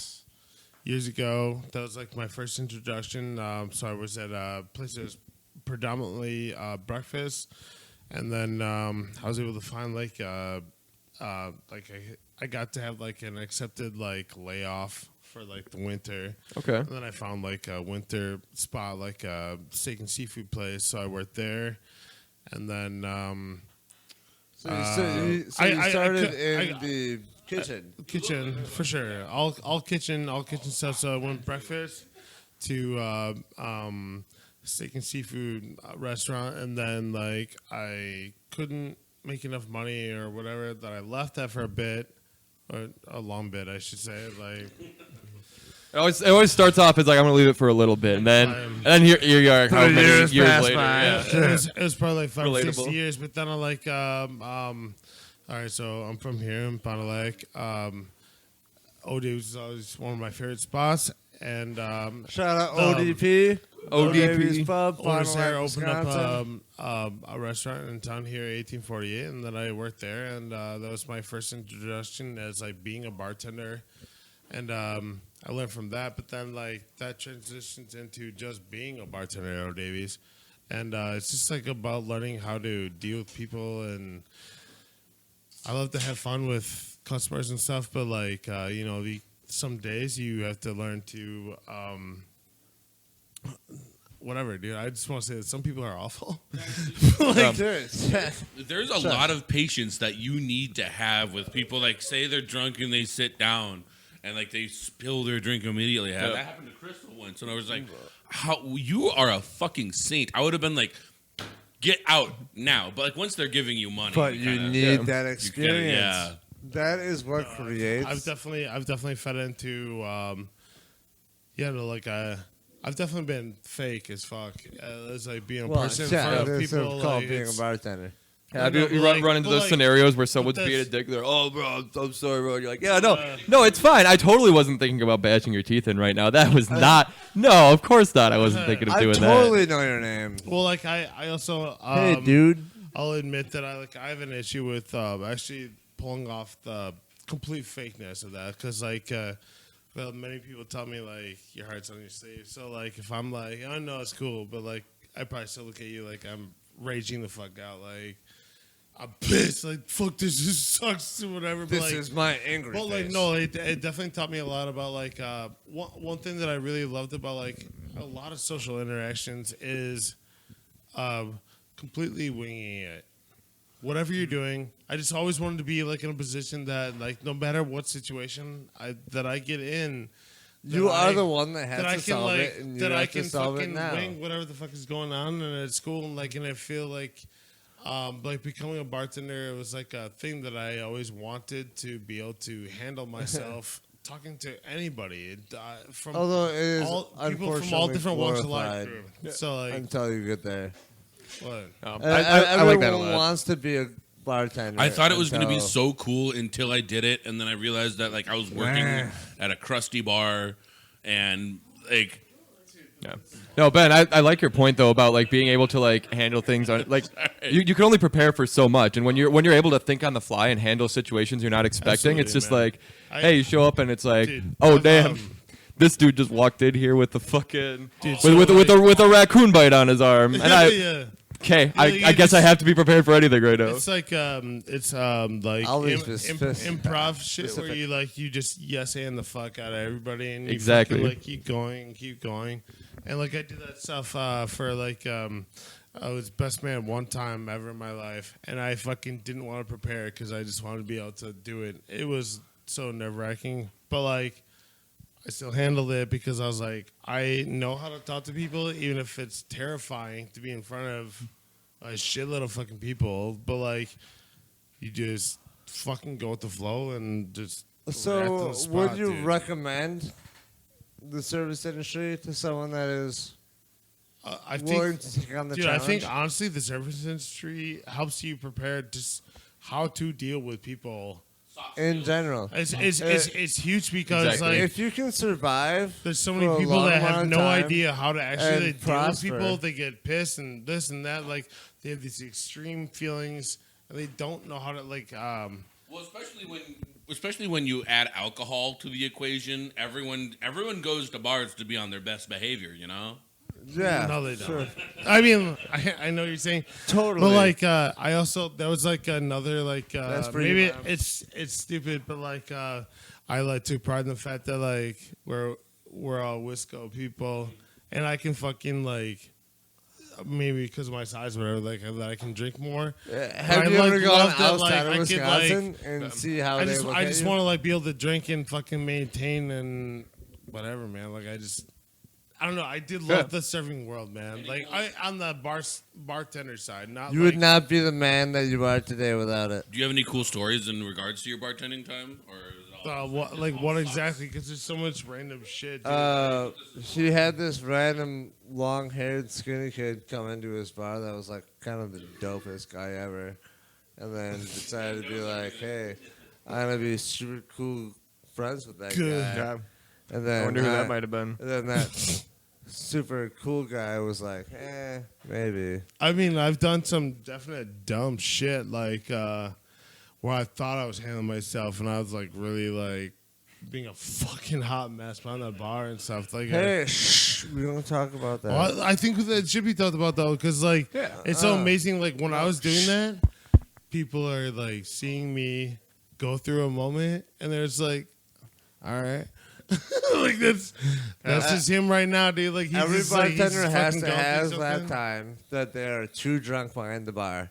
years ago. That was like my first introduction. So I was at a place that was predominantly breakfast, and then I was able to find like I got to have like an accepted like layoff for like the winter. Okay. And then I found like a winter spot, like a steak and seafood place. So I worked there, and then. So you started in the kitchen. Kitchen for sure. All kitchen stuff. So I went breakfast to steak and seafood restaurant, and then like I couldn't make enough money or whatever that I left that for a bit, or a long bit, I should say. Like It always starts off as like I'm gonna leave it for a little bit, and then here you are, how 3 many years years pass later? by. Yeah. it was probably like 5 or 6 Relatable. years, but then I like all right, so I'm from here in Fond du Lac. OD was always one of my favorite spots, and Shout out Um, ODP. ODP. Pub, Fond owners du Lac, there opened Wisconsin. up a restaurant in town here, 1848, and then I worked there, and that was my first introduction as like being a bartender, and I learned from that. But then like that transitions into just being a bartender at O'Davies, and it's just like about learning how to deal with people, and I love to have fun with customers and stuff. But like some days you have to learn to whatever, dude. I just want to say that some people are awful. Dude, There's a lot of patience that you need to have with people. Like, say they're drunk and they sit down and like they spill their drink immediately. That happened to Crystal once, and I was like, "How you are a fucking saint." I would have been like, "Get out now!" But like once they're giving you money, but you kinda- need that you experience. yeah. That is what creates. I've definitely fed into, I've definitely been fake as fuck. As like being a person in front of this people. is called Like, being a it's- bartender. Have No, you but like- run into but those like- scenarios where someone's but being a that's- dick? They're, oh, bro, I'm sorry, bro. You're like, yeah, no, it's fine. I totally wasn't thinking about bashing your teeth in right now. That was not. No, of course not. I wasn't thinking of I doing totally know your name. Well, like I also Hey, dude. I'll admit that I have an issue with actually pulling off the complete fakeness of that because well, many people tell me like your heart's on your sleeve. So like if I'm like I know it's cool, but like I probably still look at you like I'm raging the fuck out, like I'm pissed, like fuck this just sucks or whatever. But This like, is my angry well, like face. no, it definitely taught me a lot about like one thing that I really loved about like a lot of social interactions is completely winging it. Whatever you're doing, I just always wanted to be like in a position that like no matter what situation that I get in, You are the one that has that I to can solve like it, and you that I have can to solve it fucking now. wing whatever the fuck is going on and at school and I feel like becoming a bartender was like a thing that I always wanted to be able to handle myself talking to anybody from Although it is all people from all unfortunately different walks of life. glorified So like until you get there. what? I like that a Everyone lot. wants to be a bartender. I thought it was going to be until- so cool until I did it, and then I realized that like I was working at a crusty bar, and like Yeah. No, Ben, I like your point though about like being able to like handle things on like you can only prepare for so much, and when you're able to think on the fly and handle situations you're not expecting, it's Absolutely, just man. like, hey, you show up and it's like, Dude, oh I've, damn, this dude just walked in here with the fucking Dude, with a raccoon bite on his arm, and yeah. okay, Yeah, you I guess I just- have to be prepared for anything right now. It's like like Always specific. improv shit where you just yes and the fuck out of everybody and you Exactly. fucking, like keep going, and like I did that stuff for like I was best man one time ever in my life, and I fucking didn't want to prepare because I just wanted to be able to do it. It was so nerve wracking, but like I still handled it because I was like, I know how to talk to people, even if it's terrifying to be in front of a shitload of fucking people. But like, you just fucking go with the flow and just. react So, on the spot, would you dude. recommend the service industry to someone that is I willing think, to take on the dude, challenge? I think honestly, the service industry helps you prepare just how to deal with people. in general, It's huge because Exactly. like if you can survive, there's so for many a people long that amount have of no time idea how to actually and deal with prosper. people. They get pissed and this and that. Like they have these extreme feelings and they don't know how to like. well, especially when you add alcohol to the equation, everyone goes to bars to be on their best behavior, you know. yeah, No, they don't. sure. I mean, I know what you're saying. Totally. But like, I also there was like another like That's for maybe you, man. it's stupid, but like I like to pride in the fact that like we're all Wisco people, and I can fucking like maybe because of my size or whatever, like that I can drink more. Have I, you like, ever gone love that, like, outside I of could, Wisconsin and see how I they just look I at just you? want to like be able to drink and fucking maintain and whatever, man. Like I don't know. I did love the serving world, man. Like I on the bartender side, not You like, would not be the man that you are today without it. Do you have any cool stories in regards to your bartending time, or is it all what exactly? Because there's so much random shit. Dude. She had this random long-haired skinny kid come into his bar that was like kind of the dopest guy ever, and then decided to be like, "Hey, I'm gonna be super cool friends with that Good. guy." Yeah. And then I wonder who that might have been. And then that super cool guy was like, maybe. I mean, I've done some definite dumb shit, like where I thought I was handling myself, and I was like really like being a fucking hot mess behind that bar and stuff. Like, Hey, shh, we don't talk about that. well, I think that should be talked about though, because like it's so amazing. Like when I was doing that, people are like seeing me go through a moment, and there's like, all right. Like that's just him right now, dude. Like he's Every just, like, he's bartender just has fucking to going through have that something. time that they are too drunk behind the bar.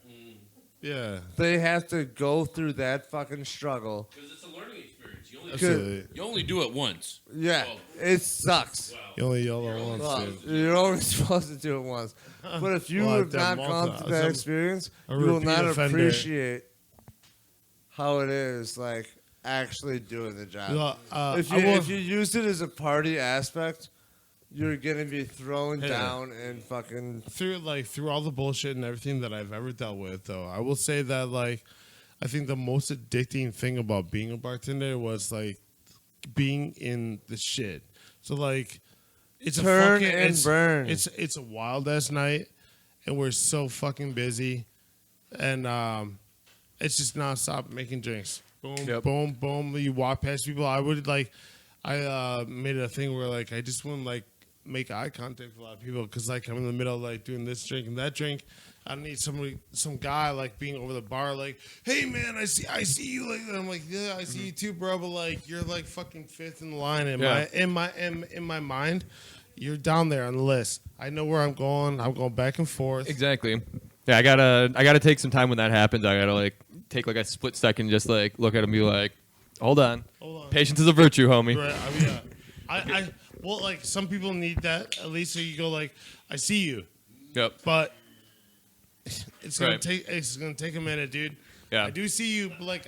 Yeah, They have to go through that fucking struggle. Because it's a learning experience. absolutely. You only do it once. Yeah, it sucks. You only yell at once, Well, dude. you're only supposed to do it once. But if you Well, have not I'm gone also- through that I'm experience, a you will repeat not offender. appreciate how it is, like, actually doing the job. Well, if you use it as a party aspect, you're gonna be thrown Yeah. down and fucking. through all the bullshit and everything that I've ever dealt with, though, I will say that like I think the most addicting thing about being a bartender was like being in the shit. So like it's Turn a fucking and burn. It's a wild ass night, and we're so fucking busy, and it's just nonstop making drinks. Boom, Yep. boom, boom. You walk past people. I made it a thing where like I just wouldn't like make eye contact with a lot of people because like I'm in the middle of like doing this drink and that drink. I don't need some guy like being over the bar like, hey man, I see you like that. I'm like, yeah, I see you too, bro. But like you're like fucking fifth in the line in my mind. You're down there on the list. I know where I'm going. I'm going back and forth. Exactly. Yeah, I gotta take some time when that happens. I gotta like take like a split second, just like look at him, and be like, hold on. Patience is a virtue, homie. Right. I mean, I well, like some people need that at least. So you go like, I see you, Yep. but it's gonna Right. take a minute, dude. Yeah. I do see you, but like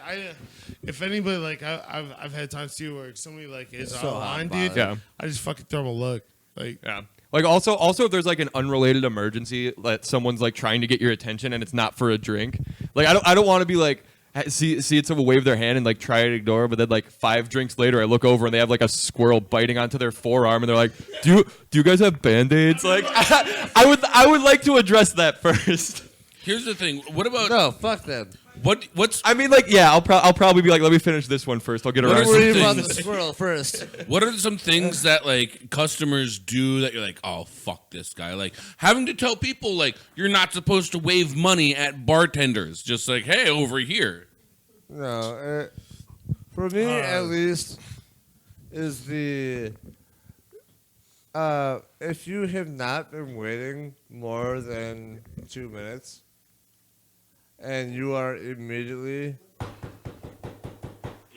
if anybody like I've had times too where somebody like is So online, hot dude. bothered. Yeah. I just fucking throw them a look, like Yeah. Like also if there's like an unrelated emergency that someone's like trying to get your attention and it's not for a drink. Like I don't want to be like see it someone wave their hand and like try to ignore, but then like 5 drinks later I look over and they have like a squirrel biting onto their forearm and they're like, do you guys have band-aids? Like I would like to address that first. Here's the thing. What about No, fuck them. what's I mean, like, yeah, I'll probably be like, let me finish this one first. I'll get What around are to some Worry it. about the things- squirrel first. What are some things that like customers do that you're like, oh fuck this guy? Like having to tell people like you're not supposed to wave money at bartenders. Just like, hey, over here. No, for me at least, is the if you have not been waiting more than 2 minutes, and you are immediately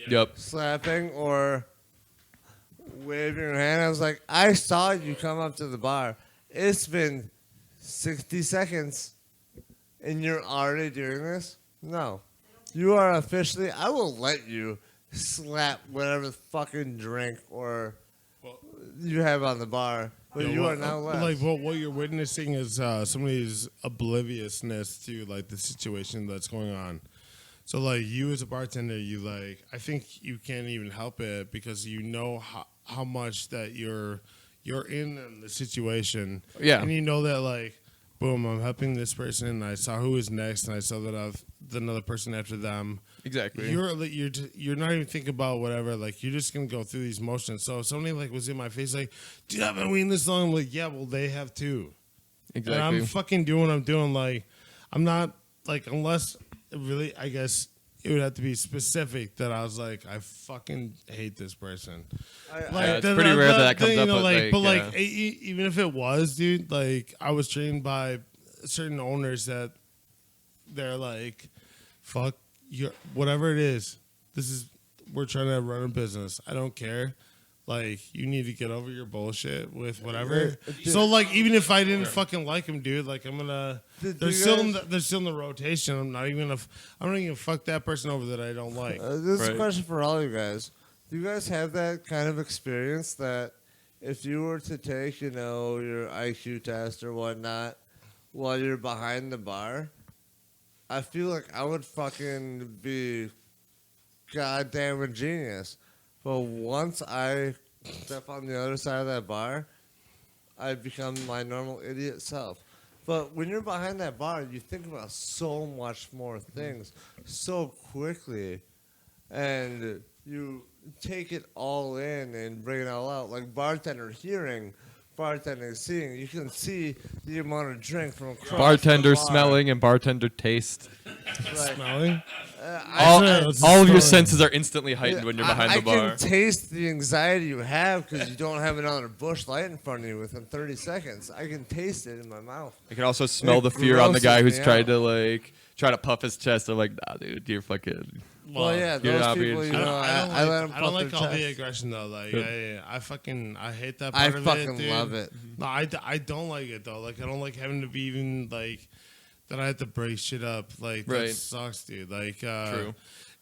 Yep. slapping or waving your hand, I was like, I saw you come up to the bar. It's been 60 seconds, and you're already doing this? No. You are officially, I will let you slap whatever fucking drink or you have on the bar, but you are now left. Like what you're witnessing is somebody's obliviousness to like the situation that's going on. So like you as a bartender, you like I think you can't even help it because you know how much that you're in the situation. Yeah. And you know that like boom, I'm helping this person and I saw who was next and I saw that I've another person after them. Exactly. You're not even thinking about whatever. Like you're just gonna go through these motions. So if somebody like was in my face, like, dude, I've been waiting this long. I'm like, yeah, well, they have too. Exactly. And I'm fucking doing what I'm doing. Like, I'm not like unless really, I guess it would have to be specific that I was like, I fucking hate this person. Yeah, it's pretty rare that comes up, But yeah. even if it was, dude, like I was trained by certain owners that they're like, fuck your whatever it is. We're trying to run a business. I don't care. Like you need to get over your bullshit with whatever. So like even if I didn't fucking like him, dude, like I'm gonna. They're still in the rotation. I'm not even fuck that person over that I don't like. This is a Right. question for all you guys. Do you guys have that kind of experience that if you were to take, your IQ test or whatnot while you're behind the bar, I feel like I would fucking be goddamn a genius. But once I step on the other side of that bar, I become my normal idiot self. But when you're behind that bar, you think about so much more things so quickly. And you take it all in and bring it all out. Like bartender hearing, bartending, seeing. You can see the amount of drink from across Bartender the bar. smelling and bartender taste. Like, Smelling? All, It's all of your smelling. senses are instantly heightened when you're behind I the bar. can taste the anxiety you have because you don't have another bush light in front of you within 30 seconds. I can taste it in my mouth. I can also smell It the fear on the guy grosses who's me tried out. to try to puff his chest. I'm like, nah, dude, you're fucking. Well, yeah, you're those not being people, you shit. know, I let them I don't puff like their all the chest. aggression though. Like I hate that I part of it. fucking Dude. love it. No, I don't like it though. Like I don't like having to be even like that. I have to break shit up. Like Right. that sucks, dude. Like True.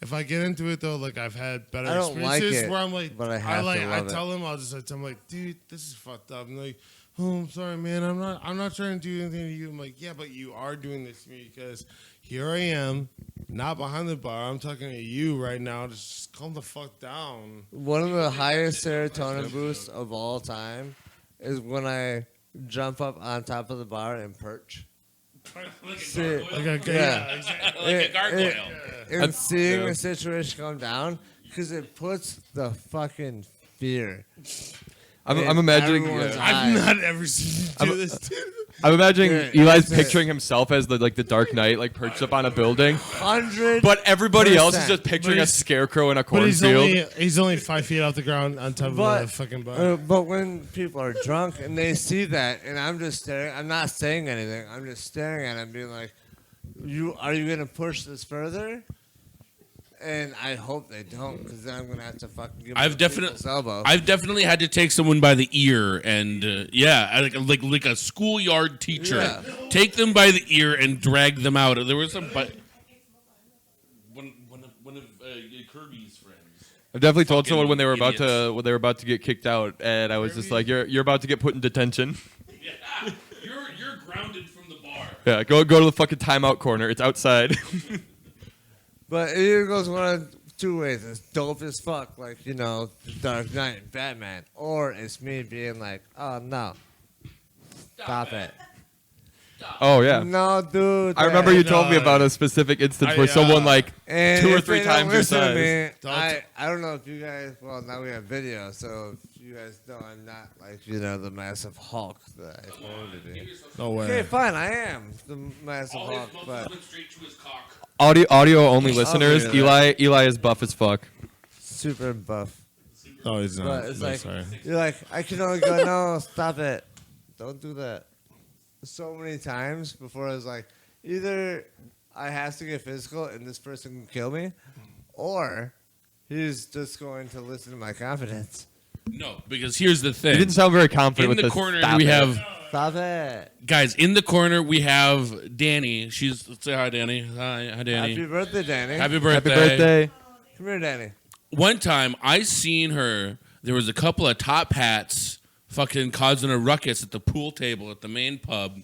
if I get into it though, like I've had better I don't like experiences it, where I'm like, but I have to I love it. tell him, I'll just tell him like, dude, this is fucked up. I'm like, oh, I'm sorry, man. I'm not trying to do anything to you. I'm like, yeah, but you are doing this to me because here I am, not behind the bar. I'm talking to you right now. Just calm the fuck down. One of the highest serotonin boosts of all time is when I jump up on top of the bar and perch. See, Like a Yeah. exactly. Like a gargoyle. And seeing yeah. the situation come down, because it puts the fucking fear. I'm in imagining. everyone's Yeah. I've eyes. not ever seen you do this, dude. I'm imagining Dude, Eli's it's a- picturing himself as the Dark Knight, like perched up on a building, 100. but everybody else is just 100%. picturing But a he's- scarecrow in a But cornfield. he's only 5 feet off the ground on top of But, the fucking bar. but when people are drunk and they see that, and I'm just staring, I'm not saying anything. I'm just staring at him, being like, are you gonna push this further?" And I hope they don't, because then I'm gonna have to fucking give I've him definitely- people's elbow. I've definitely had to take someone by the ear and like a schoolyard teacher, Yeah. take them by the ear and drag them out. There was some one of Kirby's friends. I've definitely told Fucking someone when they were about to get kicked out, and I was just like, "You're about to get put in detention." Yeah, you're grounded from the bar. Yeah, go to the fucking timeout corner. It's outside. But it either goes one of two ways. It's dope as fuck, like, you know, The Dark Knight and Batman. Or it's me being like, oh, no. Stop it. Oh yeah. No, dude. I remember you told me No, about a specific instance I, where someone uh, like And 2 or if 3 they don't times your listen to size. me, Don't- I don't know if you guys, well, now we have video, so if you guys know I'm not, like, you know, the massive Hulk that I claim to be. No way. Okay, fine, I am the massive All Hulk, his muscles but went straight to his cock. Audio only listeners. agree with Eli is buff as fuck. super buff. No, he's not. But it's No, like, sorry. you're like, I can only go, no, stop it. Don't do that. So many times before I was like, either I have to get physical and this person can kill me, or he's just going to listen to my confidence. No, because here's the You thing. didn't sound very confident In with the this. corner Stop we it. have Stop it. guys. In the corner we have Danny. Let's say hi, Danny. Hi, Danny. Happy birthday, Danny. Happy birthday. Happy birthday. Come here, Danny. One time I seen her. There was a couple of top hats fucking causing a ruckus at the pool table at the main pub,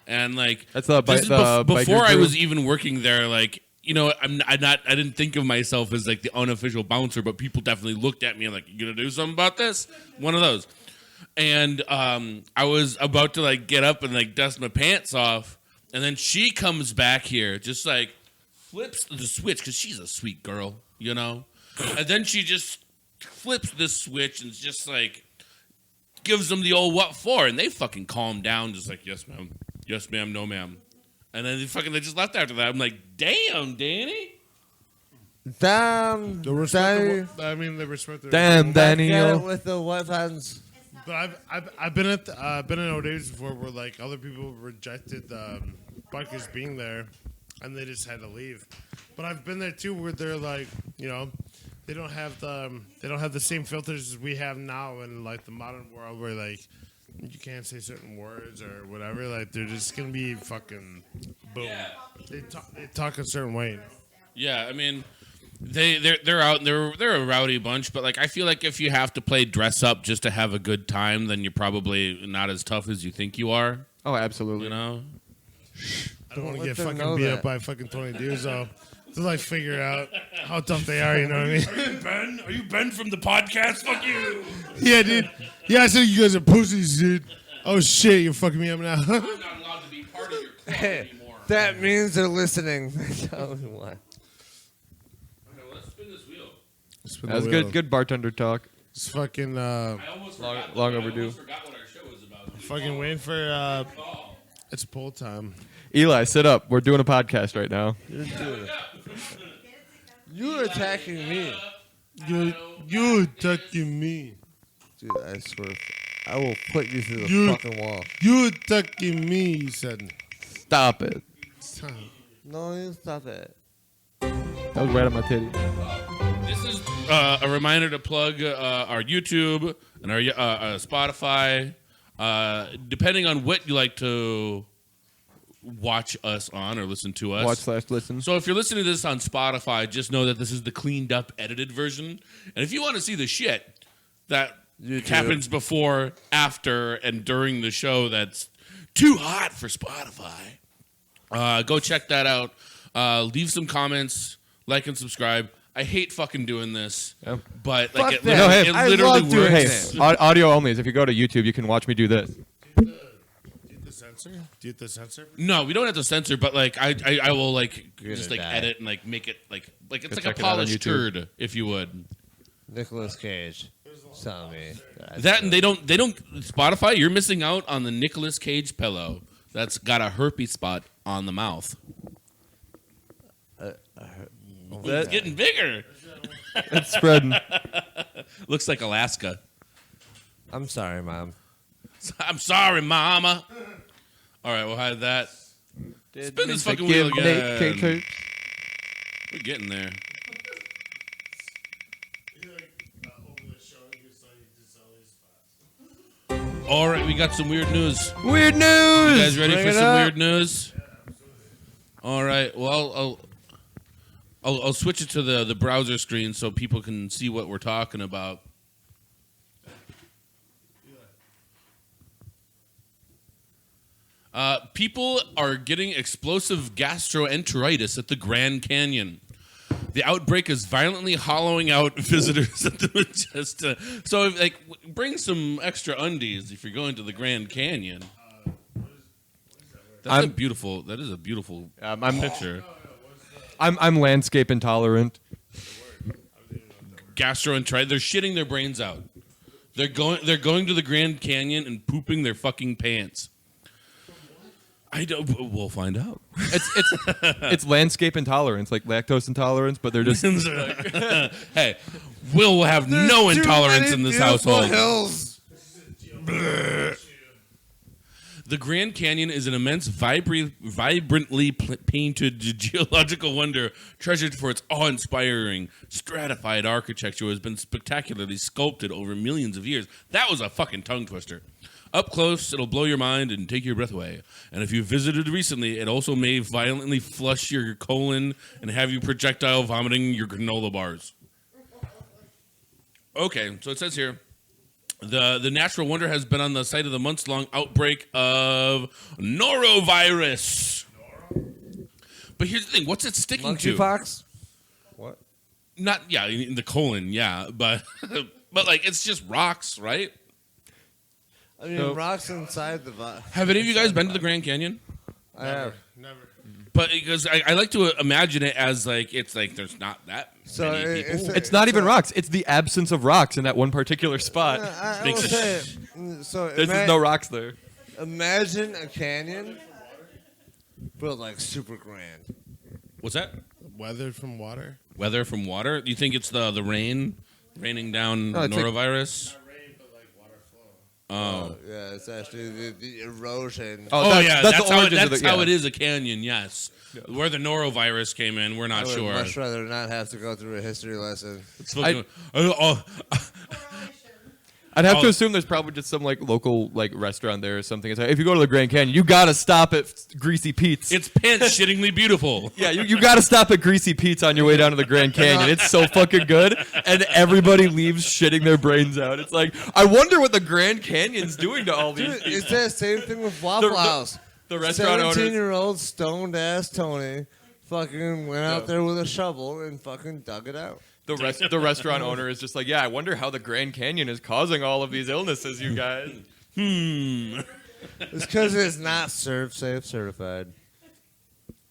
and like That's the this is biker before I crew? was even working there. Like, you know, I didn't think of myself as like the unofficial bouncer, but people definitely looked at me like, "You gonna do something about this?" One of those. And I was about to like get up and like dust my pants off, and then she comes back here, just like flips the switch because she's a sweet girl, you know. And then she just flips this switch and just like gives them the old what for, and they fucking calm down, just like yes ma'am, no ma'am, and then they just left after that. I'm like, damn, Danny. Damn, The respect Danny. they respect their Damn, Get it Daniel. with the white hands. But I've been at been in O'Dave's before where like other people rejected bikers being there, and they just had to leave. But I've been there too where they're like, you know, they don't have the same filters as we have now in like the modern world where like you can't say certain words or whatever. Like they're just gonna be fucking boom. Yeah. They talk a certain way. Yeah, I mean, they're out. They're a rowdy bunch, but like I feel like if you have to play dress up just to have a good time, then you're probably not as tough as you think you are. Oh, absolutely. You know. I don't want to let get them fucking know beat that. up by fucking 20 dudes though. To like figure out how tough they are, you know what I mean? Ben, are you Ben from the podcast? Fuck you. Yeah, dude. Yeah, I said you guys are pussies, dude. Oh shit, you're fucking me up now. I'm not allowed to be part of your club anymore. That means they're listening. Tell me why. Okay, well, let's spin this wheel. That was good bartender talk. It's fucking. I almost Long- forgot. long I overdue. almost forgot what our show was about. Fucking waiting for it's poll time. Eli, sit up. We're doing a podcast right now. You're attacking me. You attacking me. Dude, I swear. I will put you through the You- fucking wall. You attacking me, he said. Stop it. No, you stop it. That was right on my titty. This is a reminder to plug our YouTube and our Spotify. Depending on what you like to watch us on or listen to us. Watch/listen. So if you're listening to this on Spotify, just know that this is the cleaned up, edited version. And if you want to see the shit that happens before, after, and during the show that's too hot for Spotify, go check that out. Leave some comments, like and subscribe. I hate fucking doing this, Yep. but Fuck like it, that. No, hey, it I literally love doing works. this. Audio only is if you go to YouTube, you can watch me do this. Do you hit the censor? Do you hit the censor? No, we don't have to censor, but like I will like You're just gonna like die. edit and like make it like it's Go like a check it out on polished YouTube. turd, if you would. Nicolas Cage. Tell me. That and they don't Spotify. You're missing out on the Nicolas Cage pillow that's got a herpes spot on the mouth. It's getting bigger. It's spreading. Looks like Alaska. I'm sorry, Mom. I'm sorry, Mama. All right, we'll hide that. Spin this fucking wheel again. We're getting there. All right, we got some weird news. Weird You news. guys ready Bring for it some up. weird news? All right. Well, I'll switch it to the browser screen so people can see what we're talking about. People are getting explosive gastroenteritis at the Grand Canyon. The outbreak is violently hollowing out visitors at the Majestic. So, like, bring some extra undies if you're going to the Grand Canyon. That is a beautiful picture. I'm landscape intolerant. Gastroenteritis. They're shitting their brains out. They're going to the Grand Canyon and pooping their fucking pants. We'll find out. It's landscape intolerance, like lactose intolerance, but they're just Hey, we'll have no intolerance in this household. Hills. The Grand Canyon is an immense, vibrantly painted geological wonder treasured for its awe-inspiring, stratified architecture has been spectacularly sculpted over millions of years. That was a fucking tongue twister. Up close, it'll blow your mind and take your breath away. And if you visited recently, it also may violently flush your colon and have you projectile vomiting your granola bars. Okay, so it says here, the natural wonder has been on the site of the months-long outbreak of norovirus. But here's the thing: what's it sticking to? Monkeypox? What? Not in the colon, but but like it's just rocks, right? I mean, So- rocks inside the body. Have any of you guys been to the Grand Canyon? I have. Never. But because I like to imagine it as like it's like there's not that So many people. it's not even rocks. It's the absence of rocks in that one particular spot. I will Makes it- say, so There's just no rocks there. imagine a canyon, but like super grand. What's that? Weathered from water. Weather from water? Do you think it's the rain raining down No, it's like- norovirus? Not rain, but like water flow. Oh. Yeah, it's actually the erosion. Oh, Oh, yeah, that's, the how, origins of that's the- how yeah. it is a canyon, yes. Where the norovirus came in, we're I not would sure. much rather not have to go through a history lesson. It's fucking- I'd have to Oh. assume there's probably just some like local like restaurant there or something. It's like, if you go to the Grand Canyon, you gotta stop at Greasy Pete's. it's pants shittingly beautiful. Yeah, you gotta stop at Greasy Pete's on your way down to the Grand Canyon. It's so fucking good, and everybody leaves shitting their brains out. It's like, I wonder what the Grand Canyon's doing to all these Dude, people. it's that same thing with Waffle The- House. The restaurant owners. 17-year-old stoned ass Tony fucking went out there with a shovel and fucking dug it out. The restaurant owner is just like, yeah, I wonder how the Grand Canyon is causing all of these illnesses, you guys. It's because it's not Serve Safe certified.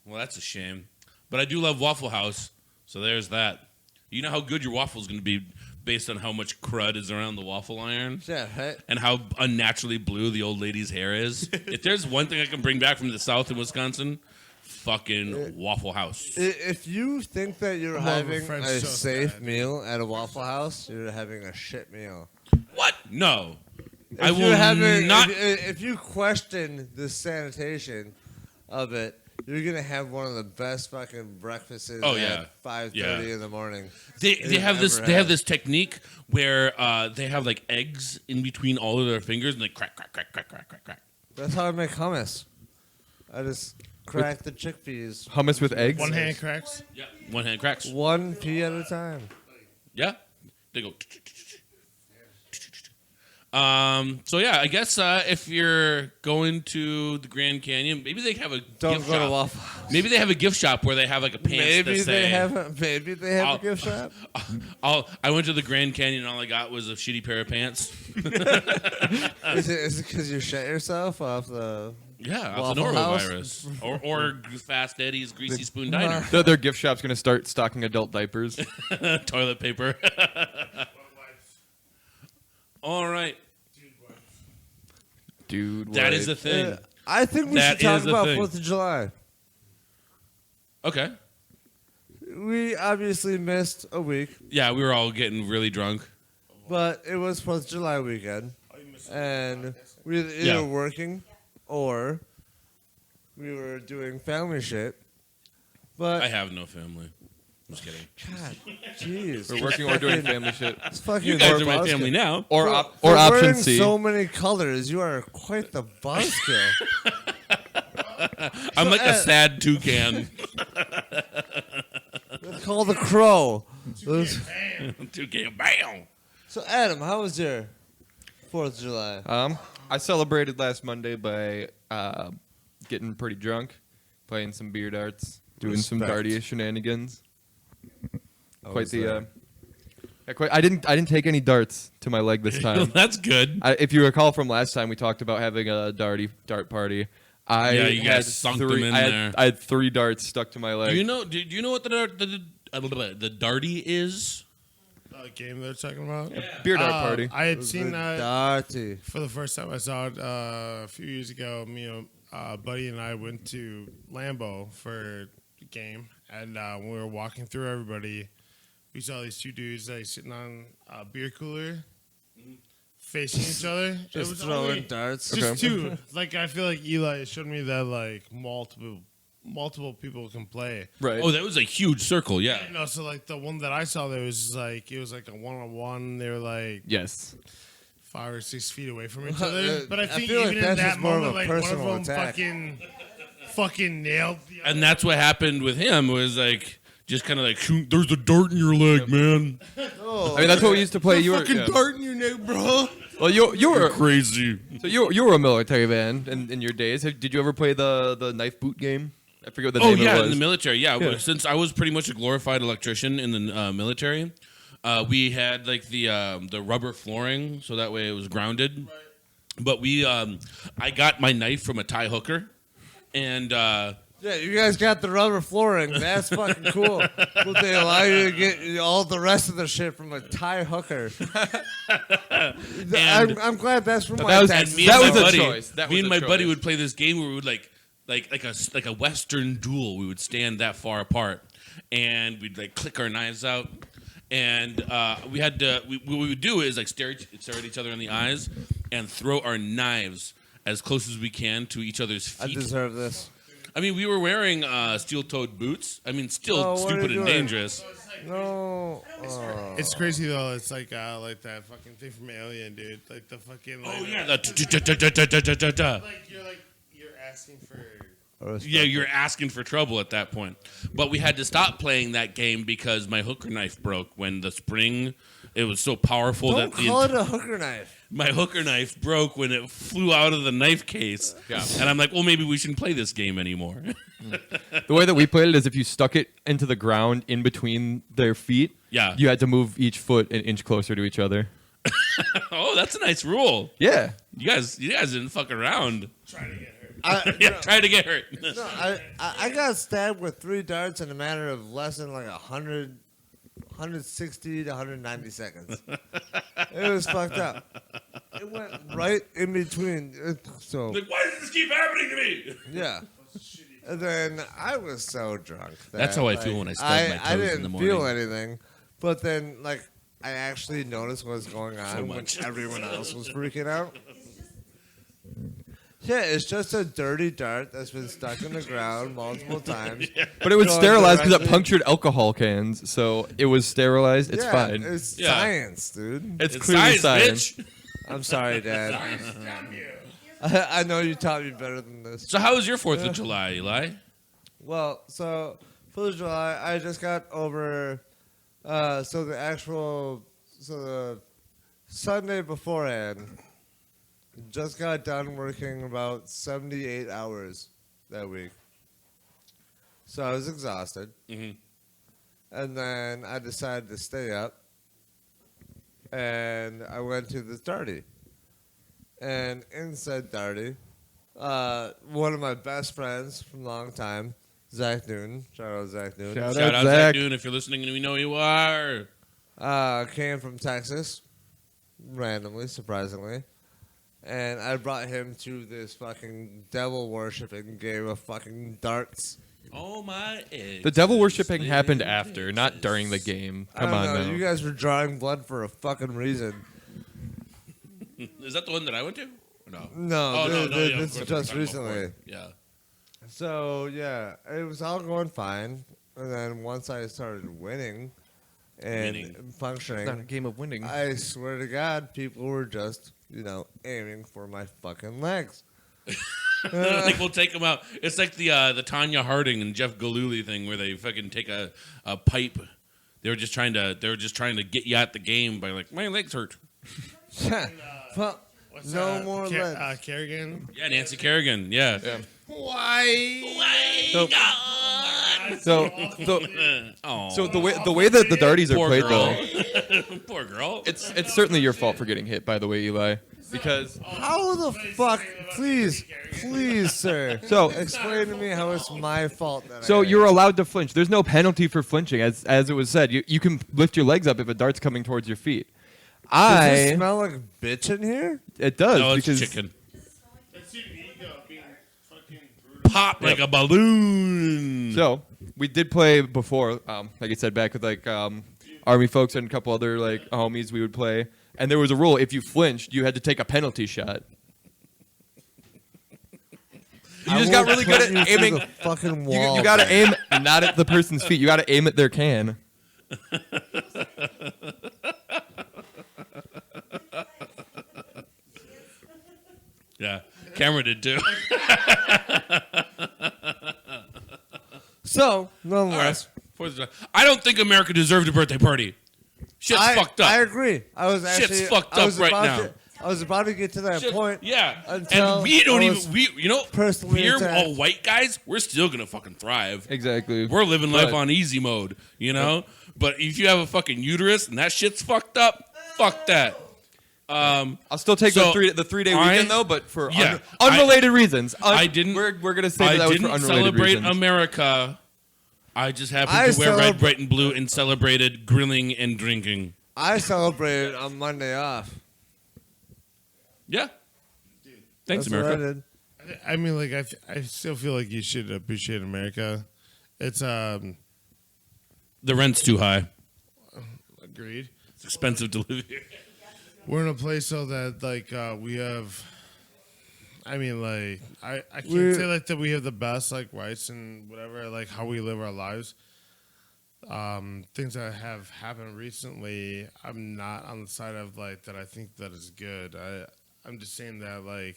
Well, that's a shame. But I do love Waffle House, so there's that. You know how good your waffle's going to be based on how much crud is around the waffle iron. Yeah, right? And how unnaturally blue the old lady's hair is. If there's one thing I can bring back from the South in Wisconsin, fucking Waffle House. If you think that you're Love a having French a toast, safe man. meal at a Waffle House, you're having a shit meal. What? No. If I will you're having, not. If you question the sanitation of it, you're gonna have one of the best fucking breakfasts Oh, yeah. at 5:30 in the morning. They you've have this ever they have had. this technique where they have like eggs in between all of their fingers and they crack crack crack crack crack crack crack. That's how I make hummus. I just crack the chickpeas, Hummus with eggs. One hand cracks. Yeah, one hand cracks. one pea at a time. Yeah, they go. So yeah, I guess if you're going to the Grand Canyon, maybe they have a Don't gift go to shop. Waffle House. Maybe they have a gift shop where they have like a pants Maybe that they say. have I'll- a gift shop. I went to the Grand Canyon and all I got was a shitty pair of pants. Is it because you shit yourself off the? Yeah, off Waffle the House? norovirus. or Fast Eddie's Greasy Spoon Diner. Their gift shop's gonna start stocking adult diapers. Toilet paper. All right. Dude, That what? is the thing. I think we That should talk is the about thing. 4th of July. Okay. We obviously missed a week, Yeah, we were all getting really drunk. but it was 4th of July weekend, and we were either Yeah. working or we were doing family shit. But I have no family. I'm just kidding. God, jeez, We're working or doing family shit. It's fucking You guys are my buzzkill. family now. Or For- op- for or option wearing C. So many colors. You are quite the buzzkill. I'm like a sad toucan. It's called the crow. Toucan, bam. So Adam, how was your 4th of July? I celebrated last Monday by getting pretty drunk, playing some beer darts, doing some Respect. darty shenanigans. I Quite was the. there. I didn't take any darts to my leg this time. That's good. If you recall from last time, we talked about having a dart party. Yeah, you guys sunk them in there. I had 3 darts stuck to my leg. Do you know what the darty is? Game they're talking about. Beer dart party. I It had was seen the that dirty. for the first time. I saw it a few years ago. Me and buddy and I went to Lambeau for the game, and when we were walking through everybody, we saw these 2 dudes like sitting on a beer cooler, facing each other. It Just was throwing only- darts. just 2. Like I feel like Eli showed me that like multiple people can play. Right. Oh, that was a huge circle. Yeah. No, so like the one that I saw, there was like it was like a 1-on-1. They were like Yes. 5 or 6 feet away from each Uh, other. But I I think feel like even in that's that just more of moment, a like one of personal them attack. fucking nailed the other. And that's what happened with him. Was like just kind of like, shoot, there's a dart in your leg, man. Oh, I mean, that's what we used to play. You were fucking yeah. dart in your neck, bro. Well, you were Crazy. so you were a military man in your days. Did you ever play the knife boot game? I forget what the Oh name yeah, of it in was. the military. Yeah, Yeah. since I was pretty much a glorified electrician in the military, we had like the rubber flooring, so that way it was grounded. But I got my knife from a tie hooker, and yeah, you guys got the rubber flooring. That's fucking cool. But they allow you to get all the rest of the shit from a tie hooker. I'm glad that's from But my that was- dad's and me that and was my a buddy, choice. That me was and a my buddy choice. would play this game where we would like a Western duel. We would stand that far apart, and we'd like click our knives out. And we had to. What we would do is like stare at each other in the eyes, and throw our knives as close as we can to each other's I feet. deserve this. I mean, we were wearing steel-toed boots. I mean, still Oh, what are you stupid and doing? dangerous. No. Oh. It's crazy though. It's like that fucking thing from Alien, dude. Like the fucking. Like, Oh yeah, the Like you're asking for. yeah, you're asking for trouble at that point. But we had to stop playing that game because my hooker knife broke when the spring. It was so powerful Don't that call it a hooker knife. my hooker knife broke when it flew out of the knife case. Yeah. And I'm like, well, maybe we shouldn't play this game anymore. The way that we played it is if you stuck it into the ground in between their feet, Yeah. you had to move each foot an inch closer to each other. Oh, that's a nice rule. Yeah. You guys didn't fuck around. Trying to get hurt. Yeah, try to get hurt. No, I got stabbed with 3 darts in a matter of less than like 100 160 to 190 seconds. It was fucked up. It went right in between. So Like, why does this keep happening to me? yeah. And then I was so drunk. That's how I feel when I stub my I toes didn't in the feel morning. anything. But then, like, I actually noticed what was going on when much. everyone else was freaking out. Yeah, it's just a dirty dart that's been stuck in the ground multiple times. But it was Going sterilized because it directly- punctured alcohol cans, so it was sterilized. It's yeah, fine. It's Yeah. science, dude. It's It's clearly science, science. bitch. I'm sorry, Dad. I know you taught me better than this. So how was your 4th of July, Eli? Well, so 4th of July, I just got over. So the Sunday beforehand, just got done working about 78 hours that week. So I was exhausted, Mhm. and then I decided to stay up, and I went to this darty. And in said darty, one of my best friends from a long time, Zach Newton, shout out Zach Newton, Shout Shout out, out Zach Zach. Dune if you're listening and we know you are. came from Texas, randomly, surprisingly. And I brought him to this fucking devil worshipping game of fucking darts. Oh my eggs. The devil worshipping happened after, not during the game. I Come don't on know, now. you guys were drawing blood for a fucking reason. Is that the one that I went to? No. No, Oh, no, this yeah, of is course, we're just talking about recently. 4th. Yeah. So yeah, it was all going fine, and then once I started winning and Winning. It's not a functioning, game of winning. I swear to God, people were just aiming for my fucking legs. Like we'll take them out. It's like the Tanya Harding and Jeff Galooly thing where they fucking take a pipe. They were just trying to get you at the game by like, my legs hurt. Well, What's no more legs. Kerrigan. Yeah, Nancy Kerrigan. Yeah. Why? So, so, Oh. so the way that the darties are Poor played, girl. though, Poor girl. it's certainly your fault for getting hit. By the way, Eli, because How the fuck? Please, sir. So- explain to me how it's my fault that so I you're allowed to flinch. There's no penalty for flinching, as it was said. You can lift your legs up if a dart's coming towards your feet. Does it smell like bitch in here? It does No, it's because chicken. That's your ego being fucking Pop like a balloon. So we did play before, like I said, back with like army folks and a couple other like homies. We would play, and there was a rule: if you flinched, you had to take a penalty shot. You I just got will really good put you at through aiming. the fucking You, wall. you got to aim not at the person's feet. You got to aim at their can. Yeah. Cameron did too. So, nonetheless, Fourth of July. I don't think America deserved a birthday party. Shit's fucked up. I agree. I was actually Shit's fucked I was up right about now. to- I was about to get to that Shit- point. Yeah. until And we don't I was even personally we're attacked. all white guys, we're still gonna fucking thrive. Exactly. We're living life But- on easy mode, But if you have a fucking uterus and that shit's fucked up, fuck that. I'll still take So, the 3 day I- weekend though, but for Yeah, unrelated reasons. I didn't- We're gonna say I that was for didn't unrelated celebrate reasons. America. I just happened I to wear red, celebra- white, and blue and celebrated grilling and drinking. I celebrated on Monday off. Yeah. Thanks, That's what I America. did. I mean, like, I still feel like you should appreciate America. It's The rent's too high. agreed. It's expensive to live here. We're in a place so that like we have. I mean, like I can't We're- say like that we have the best like rights and whatever like how we live our lives. Things that have happened recently, I'm not on the side of like that. I think that is good. I'm just saying that like.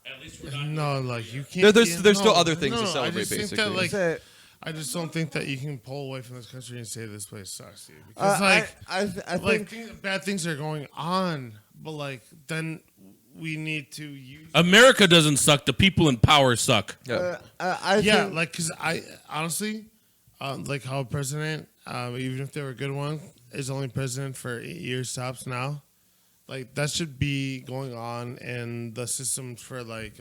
At least we're not. No, like you can't. There's still other things to I celebrate, just think basically. that, like, Say- I just don't think that you can pull away from this country and say this place sucks, dude. Uh, Because like, I like think bad things are going on, but like then we need to use. America doesn't suck. The people in power suck. Yeah. I Yeah, think, like because I honestly, like how a president, even if they were a good one, is only president for 8 years tops now. Like that should be going on in the systems for like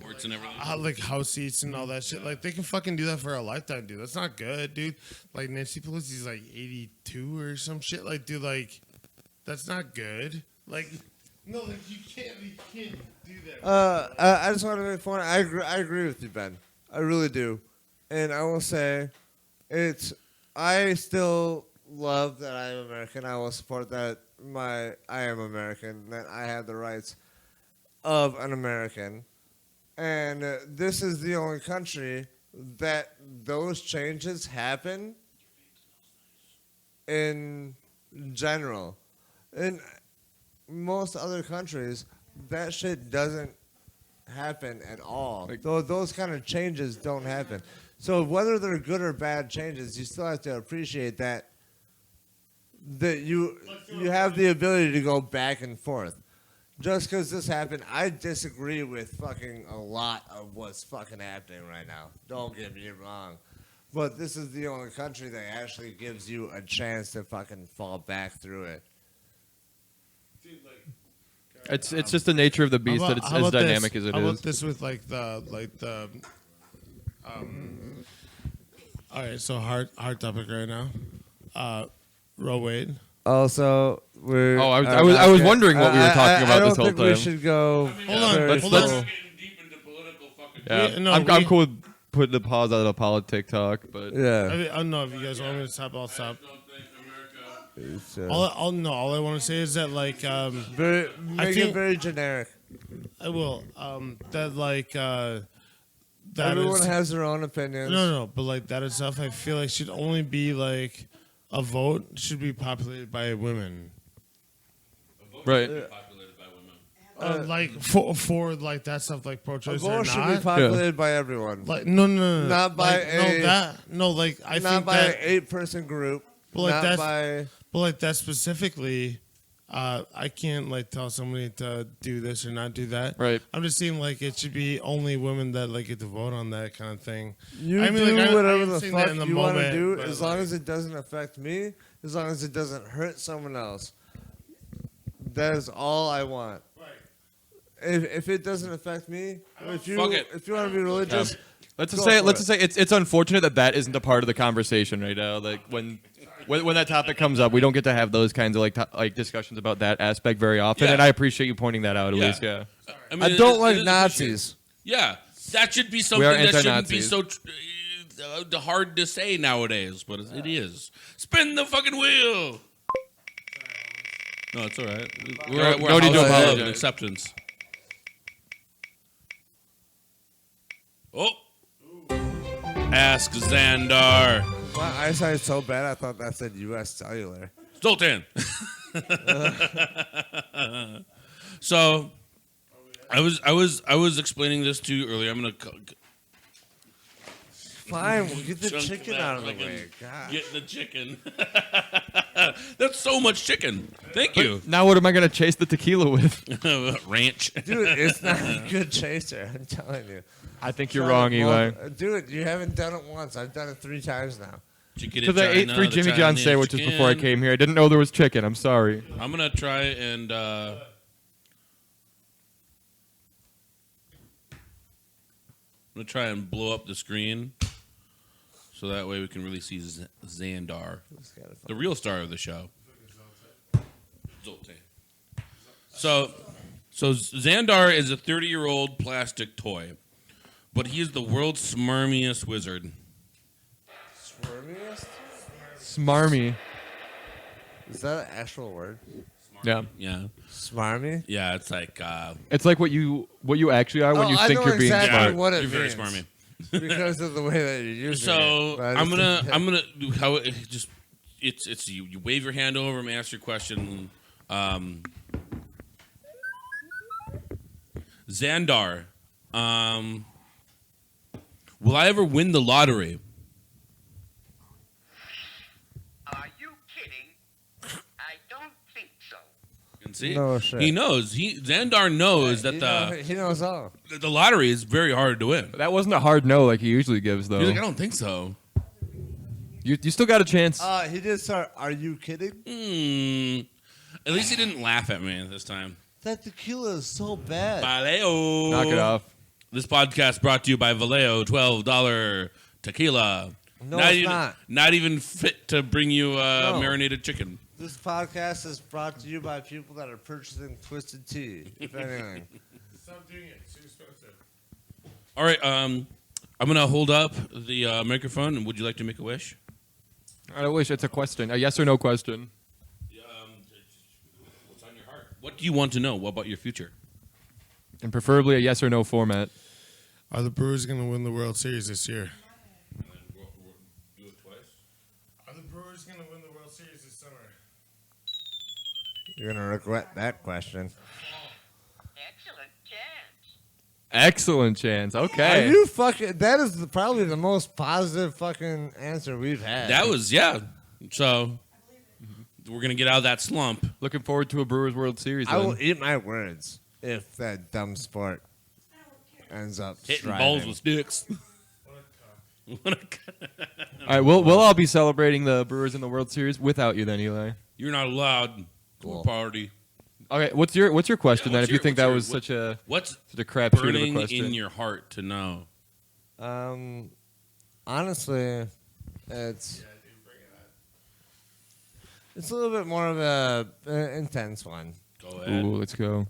Sports and everything. like house seats and all that shit. Like they can fucking do that for a lifetime, dude. That's not good, dude. Like Nancy Pelosi's like 82 or some shit. Like, dude, like that's not good. Like, no, like you can't do that. I just want to make fun. I agree with you, Ben. I really do, and I will say, I still love that I am American. I will support that I am American. That I have the rights of an American, and this is the only country that those changes happen in general. In most other countries, that shit doesn't happen at all. Those kind of changes don't happen. So whether they're good or bad changes, you still have to appreciate that you have the ability to go back and forth. Just because this happened, I disagree with fucking a lot of what's fucking happening right now. Don't get me wrong. But this is the only country that actually gives you a chance to fucking fall back through it. It's just the nature of the beast that it's as dynamic as it How about is. this with all right, so hard topic right now. Roe Wade. Also, we're. Oh, I was wondering what we were talking about this whole I don't think we time. should go. Hold on, very hold on. slow. Getting deep into political fucking. Yeah, No, I'm cool with putting the pause out of the politic talk, but Yeah. I don't know if you guys want me to stop. I'll stop. I don't think America. It's, All I want to say is that like make think- it very generic. I will that like that Everyone is- has their own opinions. no, but like that itself, I feel like should only be like a vote should be populated by women. right. Populated by women. Like for like that stuff, like A pro-choice or vote should be not. populated by everyone. Like no, Not by like, no a- that no like I not think by that an 8-person group. But like not that's- by. but like that specifically. I can't like tell somebody to do this or not do that. Right. I'm just saying like it should be only women that like get to vote on that kind of thing. You I mean, do like, I whatever am the saying fuck that in the you want to moment, do, but, as long like- as it doesn't affect me, as long as it doesn't hurt someone else. That is all I want. If it doesn't affect me, if you Fuck it. want to be religious, Let's Go just say for let's it. just say it's unfortunate that isn't a part of the conversation right now. Like when that topic comes up, we don't get to have those kinds of like discussions about that aspect very often, Yeah. and I appreciate you pointing that out at Yeah. least. Yeah. mean, I it- don't it like is Nazis. Yeah, that should be We something are that shouldn't be anti-Nazis. so hard to say nowadays, but it is. Spin the fucking wheel. No, it's all right. We're No need to house of love apologize. and acceptance. Oh, ask Xandar. My eyesight's so bad, I thought that said U.S. Cellular. Zoltan. So, I was explaining this to you earlier. I'm gonna Fine, we'll get the chunk chicken that out of the fucking- way. God. get the chicken. That's so much chicken. Thank you. Now what am I gonna chase the tequila with? Ranch. Dude, it's not a good chaser, I'm telling you. I think you're wrong, Eli. Dude, you haven't done it once. I've done it 3 times now. Because I ate 3 Jimmy John sandwiches before I came here. I didn't know there was chicken. I'm sorry. I'm gonna try and I'm gonna try and blow up the screen so that way we can really see Xandar, the real star of the show. Zoltan. So Xandar is a 30-year-old plastic toy, but he is the world's smarmiest wizard. Squirmiest? Smarmy. Is that an actual word? Yeah. Yeah, Smarmy? yeah. It's like It's like what you actually are when you I think know you're being exactly smart. what it you're very means. smarmy. Because of the way that you're using So it. But I I'm just gonna do how it just it's you wave your hand over and ask your question. Xandar, will I ever win the lottery? Are you kidding? I don't think so. And see, No shit. he knows. Xandar knows that he knows all. the lottery is very hard to win. That wasn't a hard no like he usually gives though. He's like, I don't think so. You still got a chance. He did start. Are you kidding? At least he didn't laugh at me this time. That tequila is so bad. Baleo. Knock it off. This podcast brought to you by Vallejo $12 tequila. No, it's even, not. Not even fit to bring you marinated chicken. This podcast is brought to you by people that are purchasing Twisted Tea, if anything. Stop doing it. It's too expensive. All right, I'm gonna hold up the microphone. And would you like to make a wish? I wish it's a question, a yes or no question. What's on your heart? What do you want to know? What about your future? And preferably a yes or no format. Are the Brewers going to win the World Series this year? And then do it twice. Are the Brewers going to win the World Series this summer? You're gonna regret that question. Excellent chance. Excellent chance. Are Okay. you fucking? That is probably the most positive fucking answer we've had. That was So we're gonna get out of that slump. Looking forward to a Brewers World Series. I will Then. eat my words if that dumb sport ends up Hitting striving. balls with sticks. All right, we'll all be celebrating the Brewers in the World Series without you then, Eli. You're not allowed to Cool. a party. Okay, what's your question Yeah, then? what's If you your- think what's that your- was what- such What's a crapshoot of a burning question. in your heart to know? Honestly, it's a little bit more of a intense one. Go ahead. Ooh, let's go.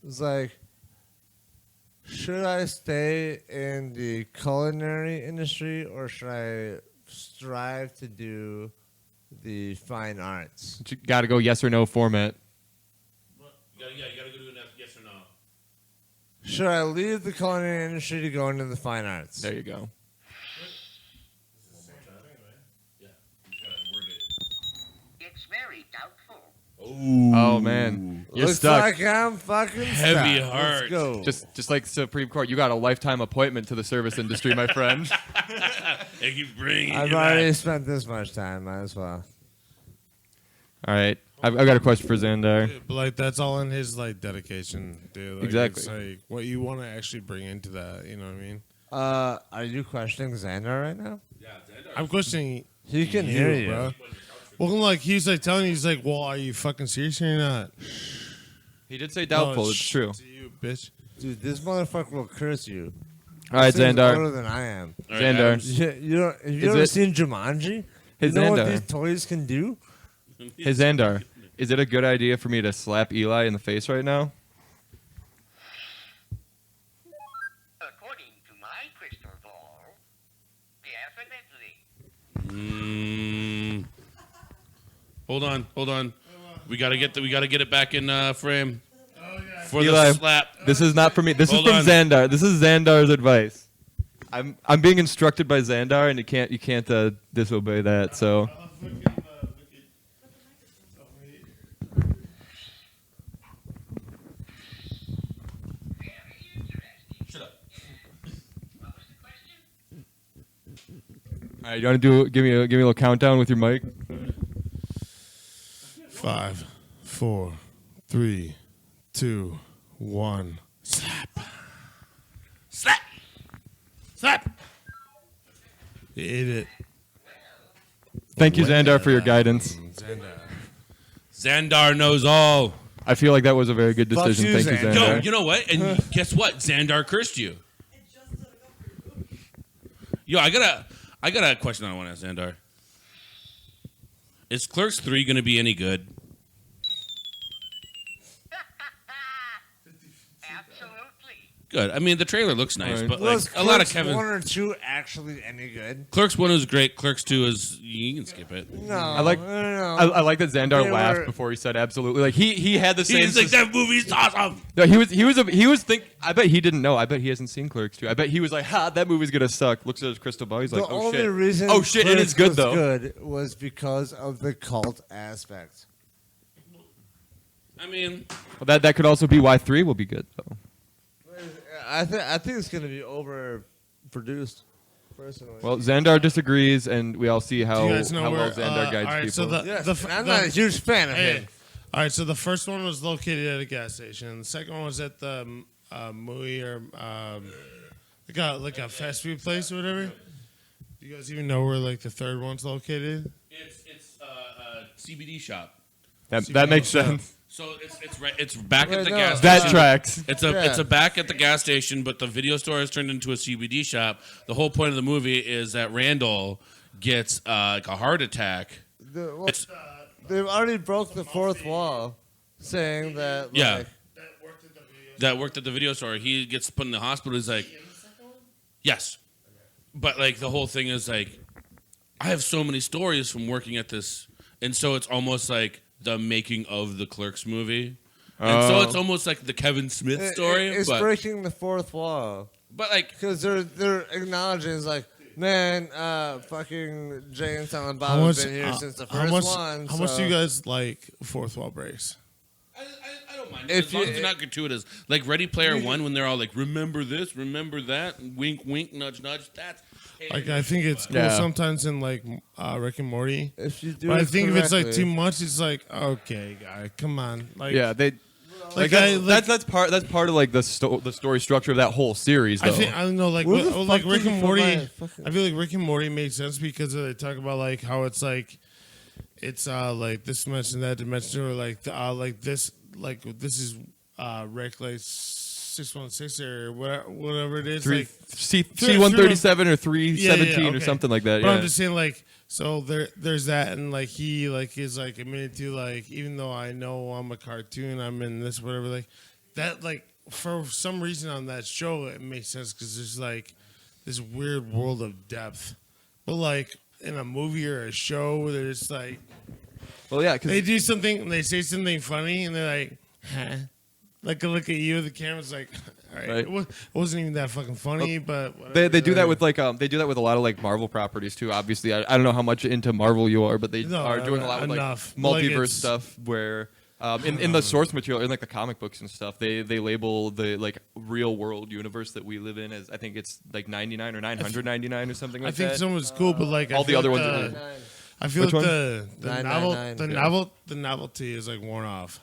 It's like, should I stay in the culinary industry or should I strive to do the fine arts? Got to go yes or no format. You gotta go do enough yes or no. Should I leave the culinary industry to go into the fine arts? There you go. Yeah, you gotta word it. It's very doubtful. Oh man, you're Looks stuck. like I'm fucking Heavy stuck. heart. Let's go. Just like Supreme Court, you got a lifetime appointment to the service industry, my friend. They keep bringing I've you already back. spent this much time. Might as well. All right, I've got a question for Xandar. But like that's all in his like dedication, dude. Like, Exactly. It's like what you want to actually bring into that. You know what I mean? Are you questioning Xander right now? Yeah, Xander. I'm questioning He can you, hear you. bro. Well, like he's like telling you, he's like, "Well, are you fucking serious or not?" He did say doubtful. No, It's true. To you, bitch. Dude, this motherfucker will curse you. All right, This thing's Xandar. older than I am. All right, Xandar. Adams. You know, have you Is ever it- seen Jumanji? Hey, You know what Xandar. these toys can do? Hey, Xandar. Is it a good idea for me to slap Eli in the face right now? According to my crystal ball, definitely. Hold on. We gotta get it back in frame for Eli. the slap. This is not for me. This Hold is from on. Xandar. This is Xandar's advice. I'm being instructed by Xandar, and you can't disobey that. So Shut up. What was the question? all right, you want to give me a little countdown with your mic? 5, 4, 3, 2, 1. Slap. You ate it. Thank you, Xandar, for your guidance. Xandar knows all. I feel like that was a very good Fuck decision. you, Thank you, Xandar. Yo, Xandar. you know what? And guess what? Xandar cursed you. Yo, I got a question I want to ask Xandar. Is Clerks 3 going to be any good? Absolutely. Good. I mean, the trailer looks nice, Right. but like Was a lot of Clerks Kevin. 1 or 2 actually any good? Clerks 1 is great. Clerks 2 is you can skip it. No. I like- no. I like that Xandar They laughed were- before he said absolutely. Like he had the same. He's like that movie's awesome. No, he was think. I bet he didn't know. I bet he hasn't seen Clerks 2. I bet he was like, "Ha, that movie's gonna suck." Looks at his crystal ball. He's the like, "Oh only shit." reason Oh shit, and it's good was though. good was because of the cult aspect. I mean, Well, that could also be why 3 will be good though. I think it's gonna be overproduced, personally. Well, Xandar disagrees, and we all see Do how you guys know well where, Xandar guides all right, people. so the, yes, the, and I'm the- not a huge fan of Hey, him. all right, so the first one was located at a gas station. The second one was at the Mui or like a fast food place or whatever. Do you guys even know where like the third one's located? it's a CBD shop. That makes sense. So it's back at the gas That station. tracks. It's a back at the gas station, but the video store has turned into a CBD shop. The whole point of the movie is that Randall gets like a heart attack. They've already broke the fourth wall, saying that. Yeah. Like, That worked at the video store. He gets put in the hospital. He's like, yes, but like the whole thing is like, I have so many stories from working at this, and so it's almost like the making of the Clerks movie, and so it's almost like the Kevin Smith story. It's breaking the fourth wall. But like, because they're acknowledging it's like, man, fucking Jay and Silent Bob have been here since the first one. How much do you guys like fourth wall breaks? I don't mind. As long as it's not gratuitous. Like Ready Player One, when they're all like, remember this, remember that, wink, wink, nudge, nudge. That's like, I think it's cool sometimes in like Rick and Morty. If you do but it I think if it's like correctly. too much, it's like, okay, guy, come on. Like, Yeah, they. like, That's part of like the story structure of that whole series. Though. I don't know, like Where the like fuck Rick did and you put Morty. my fucking- I feel like Rick and Morty made sense because they talk about like how it's like this dimension, that dimension, or like this is Rick like 616 or whatever it is. like C137 or 317 Yeah, or okay. something like that. But Yeah. I'm just saying, like, so there's that, and like he like is like admitted to, like, even though I know I'm a cartoon, I'm in this whatever, like that, like for some reason on that show it makes sense because there's like this weird world of depth, but like in a movie or a show, there's like Well, yeah, because they do something, and they say something funny, and they're like, huh? Like a look at you, the camera's like, all right, Right. it wasn't even that fucking funny, but whatever. they do that with like they do that with a lot of like Marvel properties too. Obviously, I don't know how much into Marvel you are, but they No, are doing a lot with like enough. Like, multiverse it's- stuff where. In the source material, in like the comic books and stuff, they label the like real world universe that we live in as, I think it's like 99 or 999 or something like I think that. some was cool, but like All I the feel other like ones the- are- I feel Which like one? the 999. the novelty is like worn off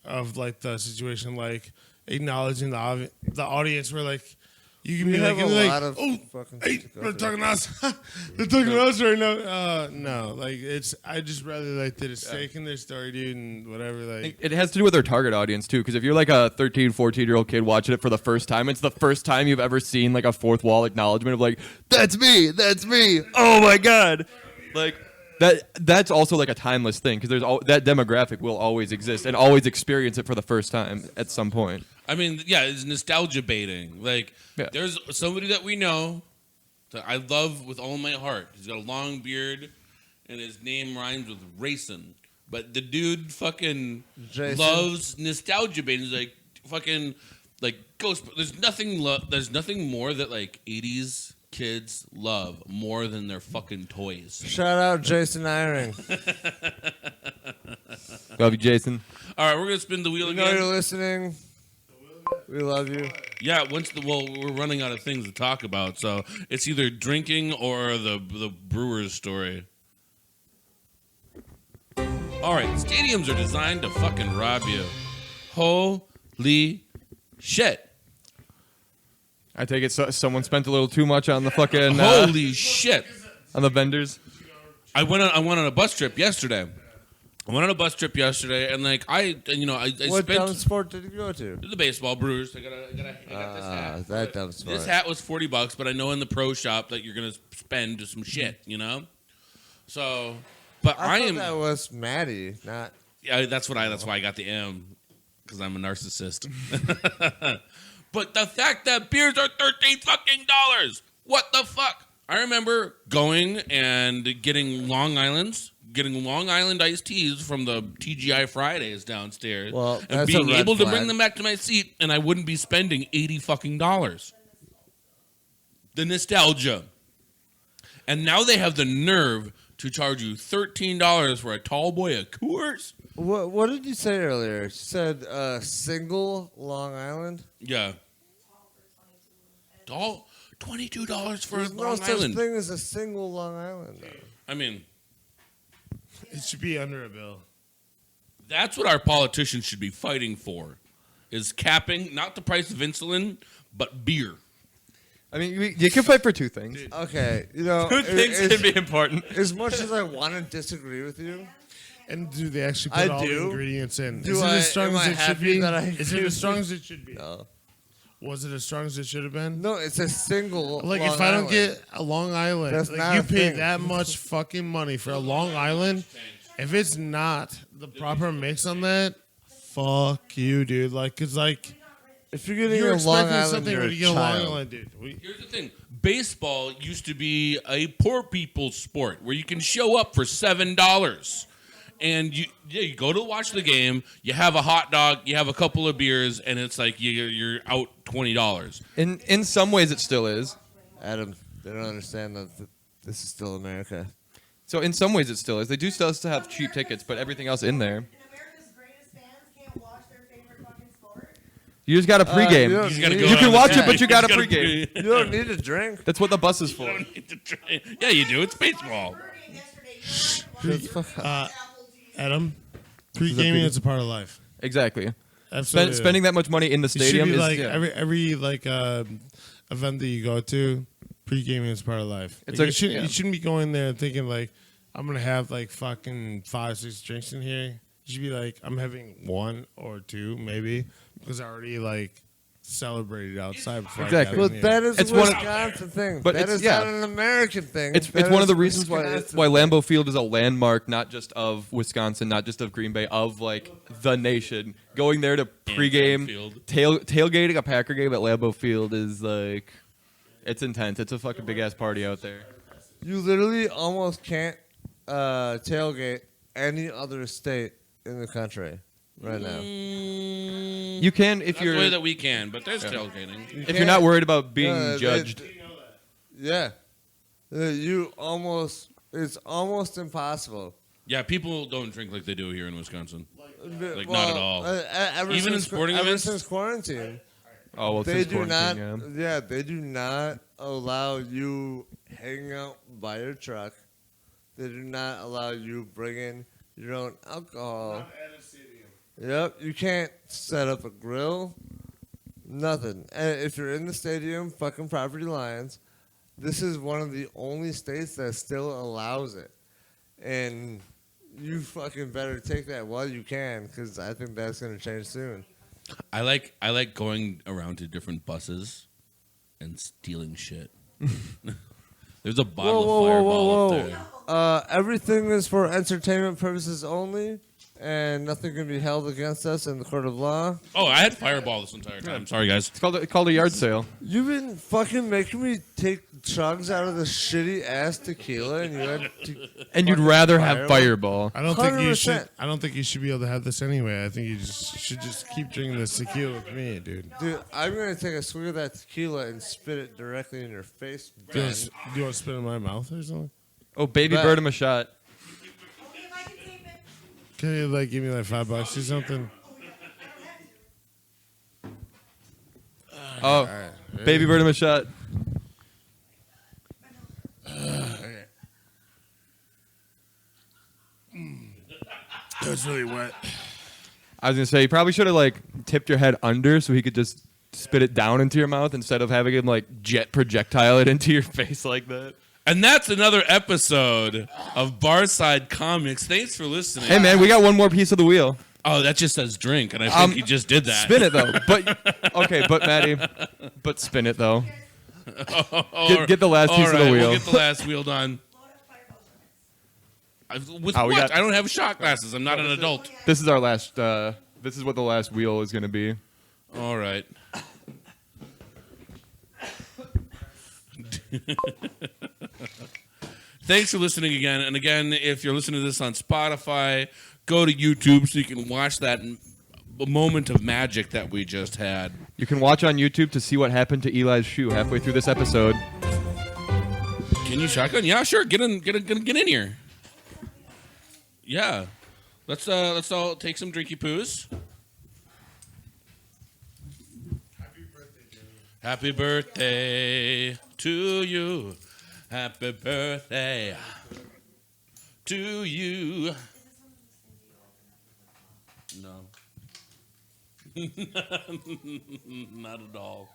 of like the situation, like acknowledging the audience where like you can We be have like, a like, lot of oh, fucking hey, shit to go they're through. talking to us. They're talking to us right now. No, like I just rather like did a stake in their story, dude, and whatever. Like It has to do with their target audience too, because if you're like a 13, 14-year-old kid watching it for the first time, it's the first time you've ever seen like a fourth wall acknowledgement of like, that's me, oh my god, like that's also like a timeless thing because there's that demographic will always exist and always experience it for the first time at some point. I mean, yeah, it's nostalgia baiting. Like, Yeah. there's somebody that we know that I love with all my heart. He's got a long beard, and his name rhymes with racing. But the dude fucking Jason. loves nostalgia baiting. He's like fucking like ghost. There's nothing more that like 80s kids love more than their fucking toys. Shout out Jason Iring. Love you, Jason. All right, we're gonna spin the wheel We know again. you're listening. We love you. Yeah, we're running out of things to talk about, so it's either drinking or the Brewers story. All right, stadiums are designed to fucking rob you. Holy shit! I take it someone spent a little too much on the fucking Holy shit! on the vendors. I went on a bus trip yesterday. And like I What dumb spent sport did you go to? the baseball Brewers. I got this hat. That dumb sport. This hat was $40, but I know in the pro shop that you're gonna spend some shit, you know. So, but I I thought am. that was Maddie, not. Yeah, that's why I got the M, because I'm a narcissist. But the fact that beers are $13 fucking dollars. What the fuck? I remember going and getting Long Island iced teas from the TGI Fridays downstairs, Well, and that's being a red able to flag. bring them back to my seat, and I wouldn't be spending $80 fucking dollars. The nostalgia. And now they have the nerve to charge you $13 for a tall boy of Coors. What did you say earlier? You said single Long Island. Yeah. Tall. $22 for There's a no Long such Island. thing as a single Long Island. Though. I mean, it should be under a bill. that's what our politicians should be fighting for, is capping not the price of insulin, but beer. I mean, you can fight for two things. Okay, you know, Two things can be important. as much as I want to disagree with you, And do they actually I put all the do. ingredients in? Do Is it I- as strong am as I it should happy be? that I Is it do? as strong as it should be? No. Was it as strong as it should have been? No, it's a single. Like Long if I don't Island. get a Long Island, That's like not you a pay thing. that much fucking money for a Long Island, if it's not the proper mix on that, fuck you, dude. Like, cause like If you're getting you're a Long expecting Island, something you're when a you get a Long child. Island, dude. Here's the thing: baseball used to be a poor people's sport where you can show up for $7, and you go to watch the game. You have a hot dog, you have a couple of beers, and it's like you're out $20. In some ways, it still is. Adam, they don't understand that this is still America. So in some ways, it still is. They do still have cheap tickets, but everything else in there. And America's greatest fans can't watch their favorite fucking sport. You just got a pregame. you don't You, just gotta need- go You out can on the watch it, track. but you got a just gotta pregame. You don't need a drink. That's what the bus is for. You don't need to try. Yeah, you do. It's baseball. Hurricane yesterday, you Shut the fuck up. Apple TV. Adam, pre-gaming is a part of life. Exactly. Absolutely. Spending that much money in the It should stadium be is like yeah. every like event that you go to, pre-gaming is part of life. It's Like, like- you shouldn't be going there thinking like I'm gonna have like fucking 5-6 drinks in here. You should be like I'm having 1 or 2 maybe because I already like celebrated outside before Exactly. I got But in that here. is It's a one of- Wisconsin thing. but That it's- is yeah. not an American thing. It's That one of is the reasons why Wisconsin. Lambeau Field is a landmark, not just of Wisconsin, not just of Green Bay, of like the nation. Going there to pregame, Field. tailgating a Packer game at Lambeau Field is like, it's intense. It's a fucking big ass party out there. You literally almost can't tailgate any other state in the country right now. You can if That's you're the way that we can, but there's tailgating. if you're not worried about being No, judged. Yeah. It's almost impossible. Yeah, people don't drink like they do here in Wisconsin. Like not at all. Even in sporting ever events? since quarantine, Oh well, they since do not. quarantine, Yeah, they do not allow you hanging out by your truck. They do not allow you bringing your own alcohol. Yep, you can't set up a grill. Nothing. And if you're in the stadium, fucking property lines. This is one of the only states that still allows it, and you fucking better take that while you can, because I think that's gonna change soon. I like going around to different buses and stealing shit. There's a bottle Whoa, of whoa, Fireball whoa, up whoa. there. Everything is for entertainment purposes only, and nothing can be held against us in the court of law. Oh, I had Fireball this entire time. Sorry, guys. it's called a yard sale. You've been fucking making me take chugs out of the shitty ass tequila, and you had to. And you'd rather have Fireball? Fireball. I don't think you should. 100%. I don't think you should be able to have this anyway. I think you should just keep drinking this tequila with me, dude. Dude, I'm gonna take a swig of that tequila and spit it directly in your face. Do you Ben. want to spit in my mouth or something? Oh, baby But- bird him a shot. Only if I can tape it. Can you like give me like $5 or something? Oh, baby bird him a shot. That's really wet. I was gonna say you probably should have like tipped your head under so he could just spit it down into your mouth instead of having him like jet projectile it into your face like that. And that's another episode of Barside Comics. Thanks for listening. Hey man, we got one more piece of the wheel. Oh, that just says drink, and I think he just did that. Spin it though. But okay, but Maddie, but spin it though. Get the last piece of the All right, wheel. We'll get the last wheel done. Load up Fireball shots. With Oh, we what? got- I don't have shot glasses. I'm not an adult. This is our last. This is what the last wheel is gonna be. All right. Thanks for listening again. And again, if you're listening to this on Spotify, go to YouTube so you can watch that moment of magic that we just had. You can watch on YouTube to see what happened to Eli's shoe halfway through this episode. Can you shotgun? Yeah, sure. Get in here. Yeah. Let's all take some drinky poos. Happy birthday to you. Happy birthday to you. No. Not at all.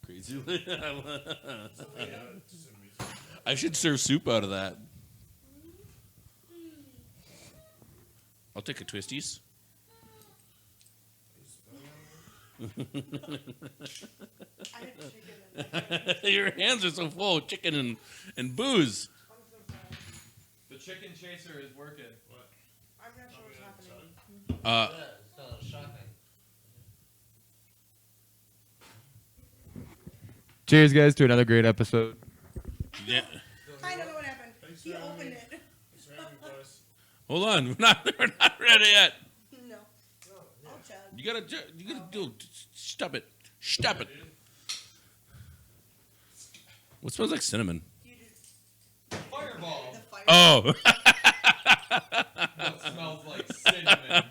Crazy. I should serve soup out of that. I'll take a Twisties. I had chicken in there. Your hands are so full of chicken and booze. The chicken chaser is working. I'm not sure what's happening. Cheers, guys, to another great episode. Yeah. I don't know what happened. He opened it. Hold on, we're not ready yet. No. I'll chug. You gotta do. Stop it. Stop it. What smells like cinnamon? You just Fireball. the fire. Oh. That smells like cinnamon.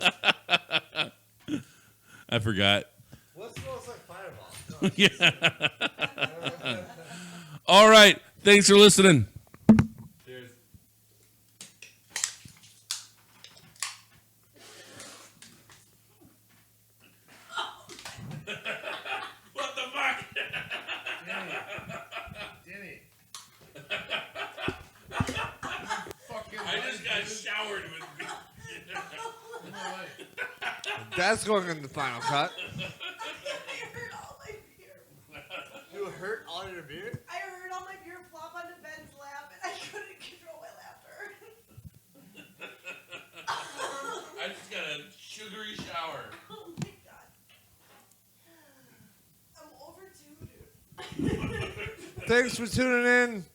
I forgot. What smells like Fireball? Yeah. All right. Thanks for listening. Cheers. What the fuck? Danny. I just got showered with. That's going in the final cut. I heard all my beer. You hurt all your beer? I heard all my beer flop onto Ben's lap, and I couldn't control my laughter. I just got a sugary shower. Oh my god. I'm over 2, dude. Thanks for tuning in.